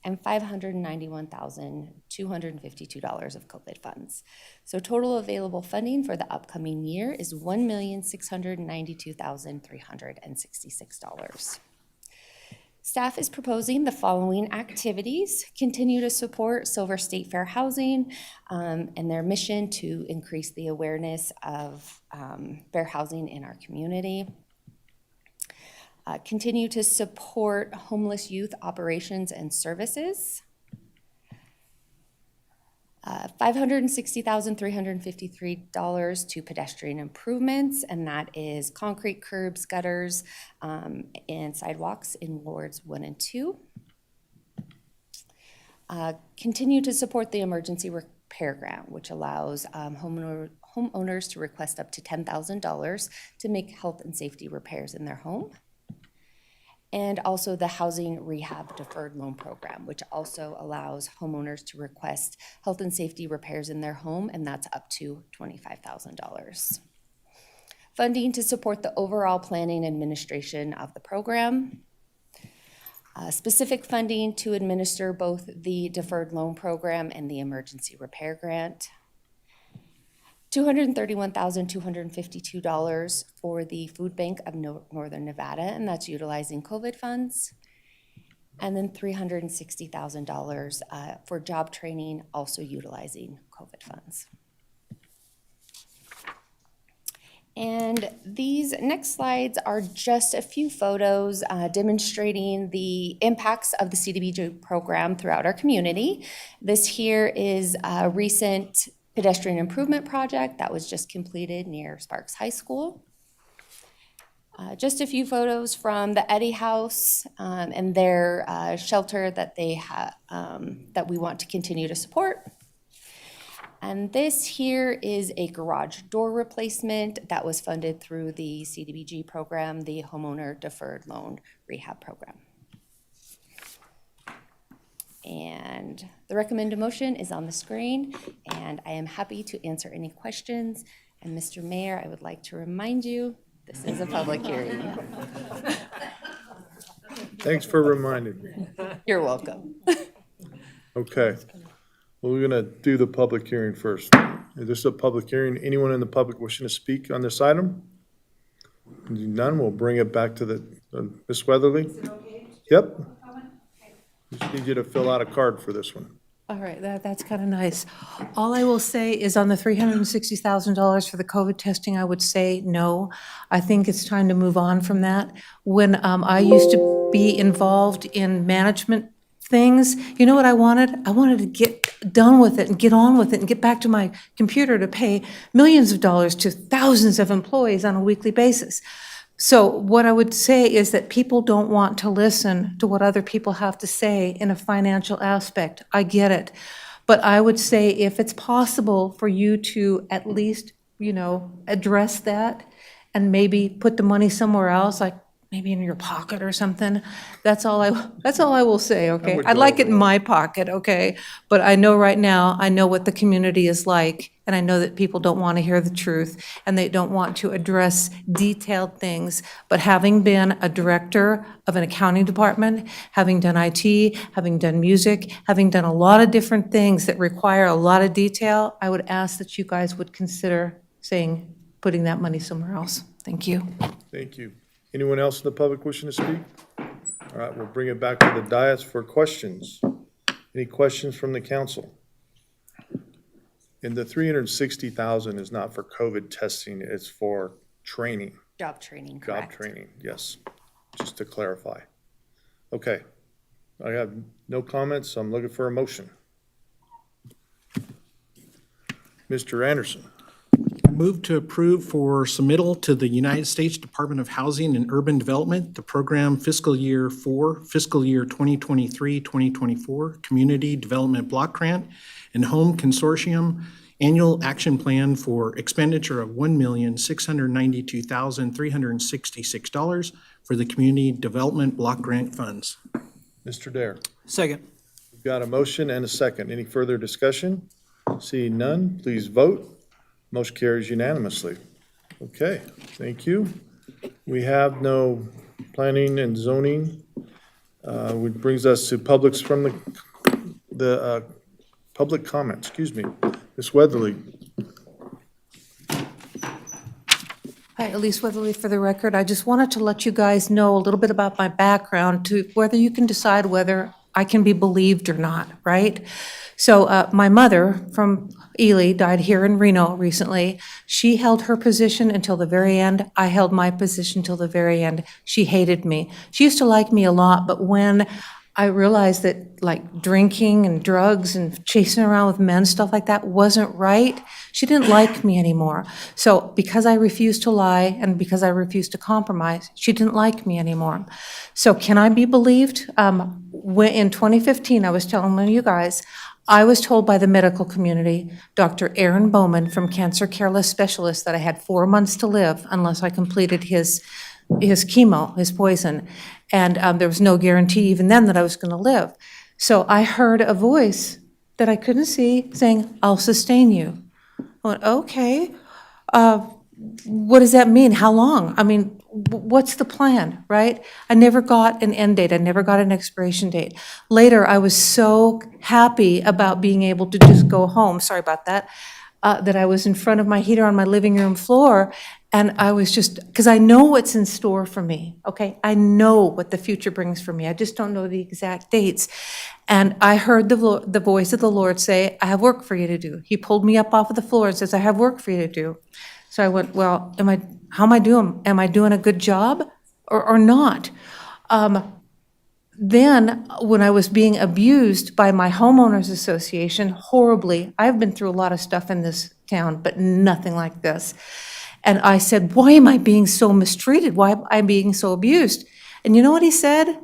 and $591,252 of COVID funds. So total available funding for the upcoming year is $1,692,366. Staff is proposing the following activities: continue to support Silver State Fair Housing and their mission to increase the awareness of fair housing in our community. Continue to support homeless youth operations and services. $560,353 to pedestrian improvements, and that is concrete curbs, gutters, and sidewalks in wards 1 and 2. Continue to support the emergency repair grant, which allows homeowners to request up to $10,000 to make health and safety repairs in their home. And also the Housing Rehab Deferred Loan Program, which also allows homeowners to request health and safety repairs in their home, and that's up to $25,000. Funding to support the overall planning and administration of the program. Specific funding to administer both the Deferred Loan Program and the Emergency Repair Grant. $231,252 for the Food Bank of Northern Nevada, and that's utilizing COVID funds. And then $360,000 for job training, also utilizing COVID funds. And these next slides are just a few photos demonstrating the impacts of the CDBG program throughout our community. This here is a recent pedestrian improvement project that was just completed near Sparks High School. Just a few photos from the Eddy House and their shelter that they have, that we want to continue to support. And this here is a garage door replacement that was funded through the CDBG program, the Homeowner Deferred Loan Rehab Program. And the recommended motion is on the screen, and I am happy to answer any questions. And Mr. Mayor, I would like to remind you, this is a public hearing. Thanks for reminding me. You're welcome. Okay. Well, we're going to do the public hearing first. Is this a public hearing? Anyone in the public wishing to speak on this item? None, we'll bring it back to the, Ms. Weatherly? Is it okay? Yep. Just need you to fill out a card for this one. All right, that's kind of nice. All I will say is on the $360,000 for the COVID testing, I would say no. I think it's time to move on from that. When I used to be involved in management things, you know what I wanted? I wanted to get done with it and get on with it and get back to my computer to pay millions of dollars to thousands of employees on a weekly basis. So what I would say is that people don't want to listen to what other people have to say in a financial aspect. I get it. But I would say if it's possible for you to at least, address that and maybe put the money somewhere else, like maybe in your pocket or something. That's all I will say, okay? I'd like it in my pocket, okay? But I know right now, I know what the community is like, and I know that people don't want to hear the truth, and they don't want to address detailed things. But having been a director of an accounting department, having done IT, having done music, having done a lot of different things that require a lot of detail, I would ask that you guys would consider putting that money somewhere else. Thank you. Thank you. Anyone else in the public wishing to speak? All right, we'll bring it back to the dais for questions. Any questions from the council? And the $360,000 is not for COVID testing, it's for training. Job training, correct. Job training, yes, just to clarify. Okay, I have no comments, so I'm looking for a motion. Mr. Anderson. Move to approve for submittal to the United States Department of Housing and Urban Development, the program fiscal year 2023-2024 Community Development Block Grant and Home Consortium Annual Action Plan for expenditure of $1,692,366 for the Community Development Block Grant funds. Mr. Dare. Second. We've got a motion and a second. Any further discussion? Seeing none, please vote. Motion carries unanimously. Okay, thank you. We have no planning and zoning, which brings us to publics from the public comment, excuse me. Ms. Weatherly. Hi, Elise Weatherly for the record. I just wanted to let you guys know a little bit about my background to whether you can decide whether I can be believed or not, right? So my mother from Ely died here in Reno recently. She held her position until the very end. I held my position till the very end. She hated me. She used to like me a lot, but when I realized that like drinking and drugs and chasing around with men, stuff like that wasn't right, she didn't like me anymore. So because I refused to lie and because I refused to compromise, she didn't like me anymore. So can I be believed? In 2015, I was telling you guys, I was told by the medical community, Dr. Aaron Bowman from Cancer Care List Specialist, that I had 4 months to live unless I completed his chemo, his poison. And there was no guarantee even then that I was going to live. So I heard a voice that I couldn't see saying, "I'll sustain you." I went, okay. What does that mean? How long? I mean, what's the plan, right? I never got an end date. I never got an expiration date. Later, I was so happy about being able to just go home, sorry about that, that I was in front of my heater on my living room floor, and I was just, because I know what's in store for me, okay? I know what the future brings for me. I just don't know the exact dates. And I heard the voice of the Lord say, "I have work for you to do." He pulled me up off of the floor and says, "I have work for you to do." So I went, well, how am I doing? Am I doing a good job or not? Then when I was being abused by my homeowners association, horribly, I've been through a lot of stuff in this town, but nothing like this. And I said, why am I being so mistreated? Why am I being so abused? And you know what he said?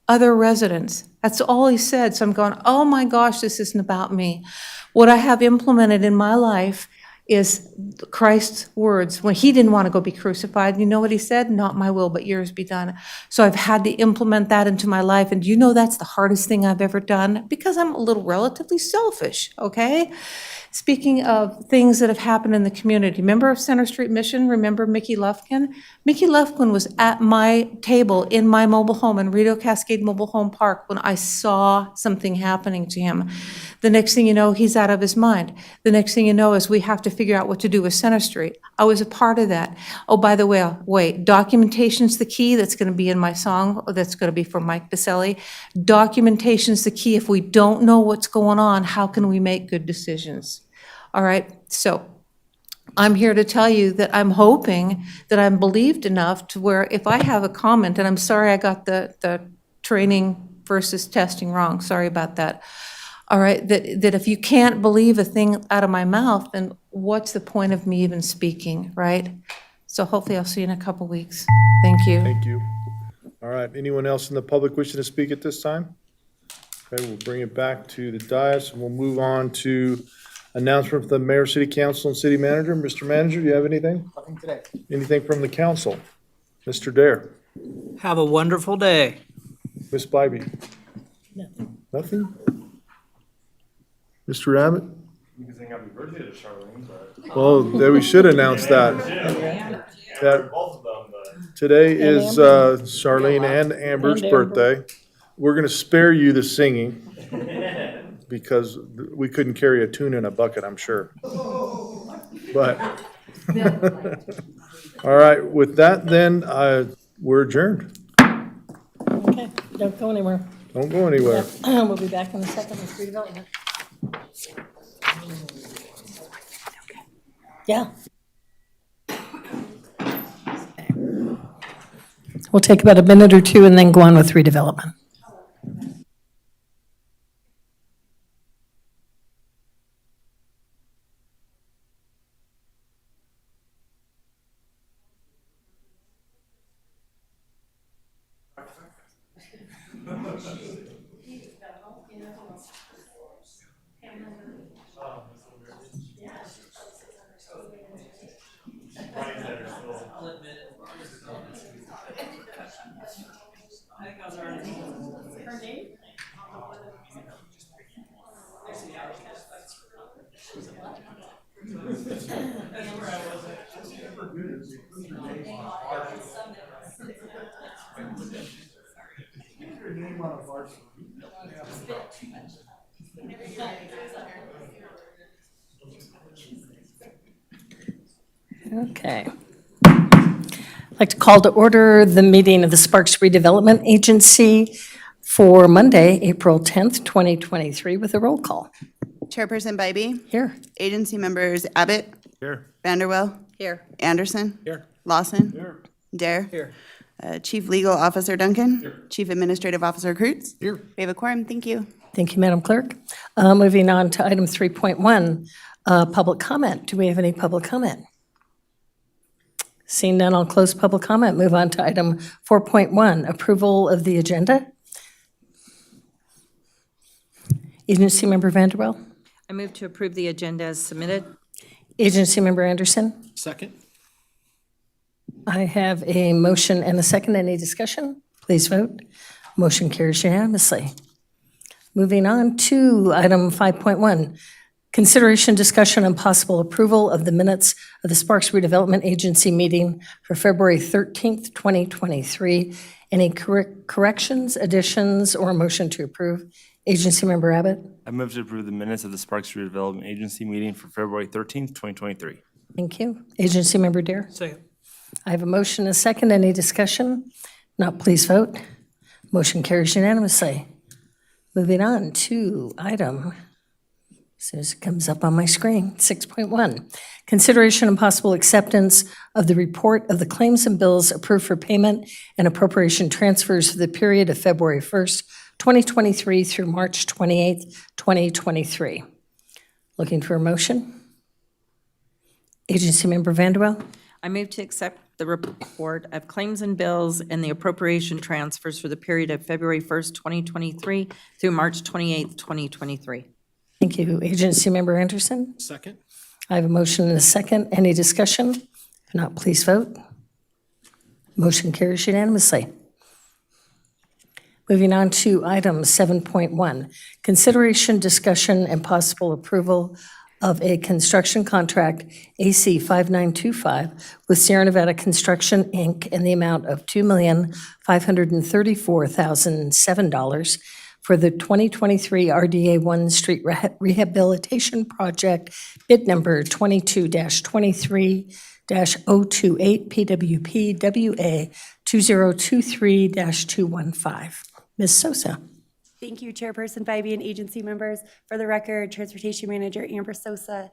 Other residents. That's all he said. So I'm going, oh my gosh, this isn't about me. What I have implemented in my life is Christ's words. When he didn't want to go be crucified, you know what he said? Not my will, but yours be done. So I've had to implement that into my life. And do you know that's the hardest thing I've ever done? Because I'm a little relatively selfish, okay? Speaking of things that have happened in the community, remember Center Street Mission? Remember Mickey Lufkin? Mickey Lufkin was at my table in my mobile home in Rideau Cascade Mobile Home Park when I saw something happening to him. The next thing you know, he's out of his mind. The next thing you know is we have to figure out what to do with Center Street. I was a part of that. Oh, by the way, wait, documentation's the key. That's going to be in my song. That's going to be from Mike Baselli. Documentation's the key. If we don't know what's going on, how can we make good decisions? All right, so I'm here to tell you that I'm hoping that I'm believed enough to where if I have a comment, and I'm sorry I got the training versus testing wrong, sorry about that. All right, that if you can't believe a thing out of my mouth, then what's the point of me even speaking, right? So hopefully I'll see you in a couple weeks. Thank you. Thank you. All right, anyone else in the public wishing to speak at this time? Okay, we'll bring it back to the dais, and we'll move on to announcement from the mayor, city council, and city manager. Mr. Manager, do you have anything? Nothing today. Anything from the council? Mr. Dare? Have a wonderful day. Ms. Bybee? Nothing? Mr. Abbott? You can sing happy birthday to Charlene, but. Well, then we should announce that. That Both of them, but. today is Charlene and Amber's birthday. We're gonna spare you the singing because we couldn't carry a tune in a bucket, I'm sure. But, all right, with that then, we're adjourned. Okay, don't go anywhere. Don't go anywhere. We'll be back in a second with redevelopment. Yeah. We'll take about a minute or two and then go on with redevelopment. Okay. I'd like to call to order the meeting of the Sparks Redevelopment Agency for Monday, April 10th, 2023, with a roll call. Chairperson Bybee? Here. Agency members Abbott? Here. Vanderwell? Here. Anderson? Here. Lawson? Here. Dare? Here. Chief Legal Officer Duncan? Chief Administrative Officer Kreutz? Here. We have a quorum, thank you. Thank you, Madam Clerk. Moving on to item 3.1, public comment. Do we have any public comment? Seeing none, I'll close public comment. Move on to item 4.1, approval of the agenda. Agency Member Vanderwell. I move to approve the agenda as submitted. Agency Member Anderson. Second? I have a motion and a second. Any discussion? Please vote. Motion carries unanimously. Moving on to item 5.1, consideration, discussion, and possible approval of the minutes of the Sparks Redevelopment Agency meeting for February 13th, 2023. Any corrections, additions, or motion to approve? Agency Member Abbott. I move to approve the minutes of the Sparks Redevelopment Agency meeting for February 13th, 2023. Thank you. Agency Member Dare. Second. I have a motion and a second. Any discussion? Not, please vote. Motion carries unanimously. Moving on to item, as soon as it comes up on my screen, 6.1. Consideration and possible acceptance of the report of the claims and bills approved for payment and appropriation transfers for the period of February 1st, 2023 through March 28th, 2023. Looking for a motion? Agency Member Vanderwell. I move to accept the report of claims and bills and the appropriation transfers for the period of February 1st, 2023 through March 28th, 2023. Thank you. Agency Member Anderson? Second. I have a motion and a second. Any discussion? If not, please vote. Motion carries unanimously. Moving on to item 7.1, consideration, discussion, and possible approval of a construction contract AC 5925 with Sierra Nevada Construction, Inc. in the amount of $2,534,007 for the 2023 RDA 1 Street Rehabilitation Project, bid number 22-23-028 PWP WA 2023-215. Ms. Sosa. Thank you, Chairperson Bybee and agency members. For the record, Transportation Manager Amber Sosa.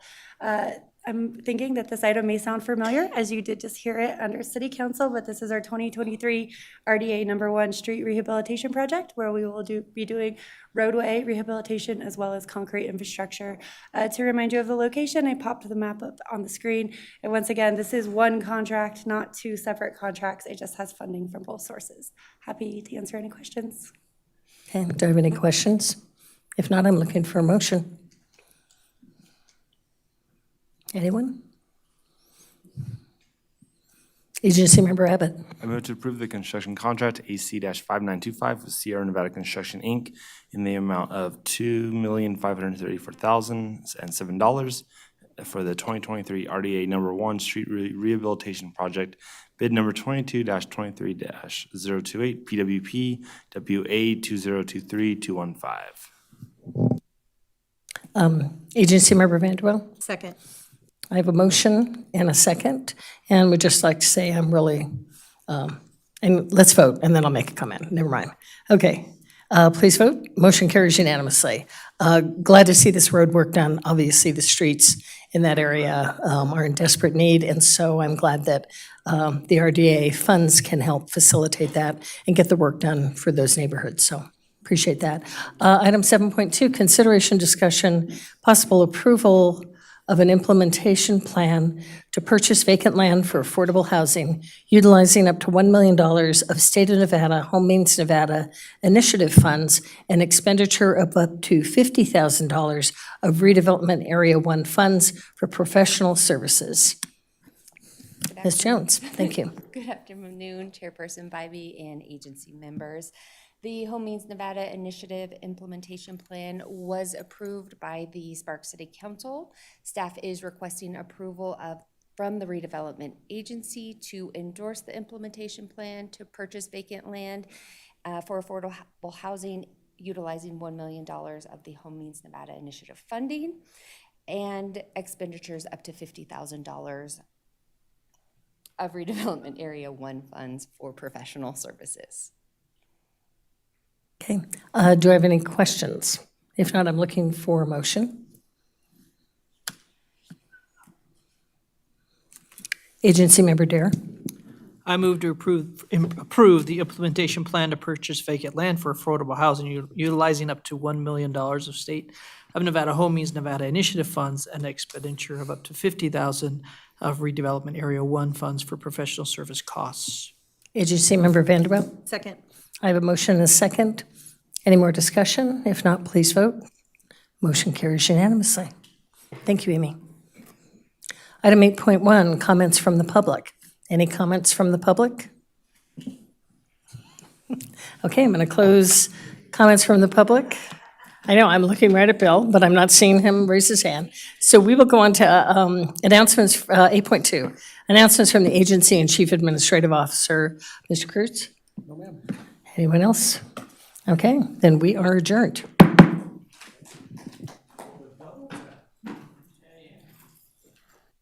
I'm thinking that this item may sound familiar, as you did just hear it under City Council, but this is our 2023 RDA number 1 Street Rehabilitation Project, where we will be doing roadway rehabilitation as well as concrete infrastructure. To remind you of the location, I popped the map up on the screen. And once again, this is one contract, not 2 separate contracts. It just has funding from both sources. Happy to answer any questions. Okay, do I have any questions? If not, I'm looking for a motion. Anyone? Agency Member Abbott. I move to approve the construction contract AC-5925 with Sierra Nevada Construction, Inc. in the amount of $2,534,007 for the 2023 RDA number 1 Street Rehabilitation Project, bid number 22-23-028 PWP WA 2023-215. Agency Member Vanderbilt. Second. I have a motion and a second, and would just like to say I'm really, and let's vote, and then I'll make a comment. Never mind. Okay, please vote. Motion carries unanimously. Glad to see this road work done. Obviously, the streets in that area are in desperate need, and so I'm glad that the RDA funds can help facilitate that and get the work done for those neighborhoods. So appreciate that. Item 7.2, consideration, discussion, possible approval of an implementation plan to purchase vacant land for affordable housing, utilizing up to $1 million of State of Nevada, Home Means Nevada initiative funds, and expenditure of up to $50,000 of Redevelopment Area 1 funds for professional services. Ms. Jones, thank you. Good afternoon, Chairperson Bybee and agency members. The Home Means Nevada Initiative Implementation Plan was approved by the Sparks City Council. Staff is requesting approval from the Redevelopment Agency to endorse the implementation plan to purchase vacant land for affordable housing, utilizing $1 million of the Home Means Nevada Initiative funding and expenditures up to $50,000 of Redevelopment Area 1 funds for professional services. Okay, do I have any questions? If not, I'm looking for a motion. Agency Member Dare. I move to approve the implementation plan to purchase vacant land for affordable housing utilizing up to $1 million of State of Nevada Home Means Nevada Initiative funds and expenditure of up to $50,000 of Redevelopment Area 1 funds for professional service costs. Agency Member Vanderbilt. Second. I have a motion and a second. Any more discussion? If not, please vote. Motion carries unanimously. Thank you, Amy. Item 8.1, comments from the public. Any comments from the public? Okay, I'm going to close comments from the public. I know, I'm looking right at Bill, but I'm not seeing him raise his hand. So we will go on to announcements, 8.2. Announcements from the agency and Chief Administrative Officer, Mr. Kurtz. No, ma'am. Anyone else? Okay, then we are adjourned.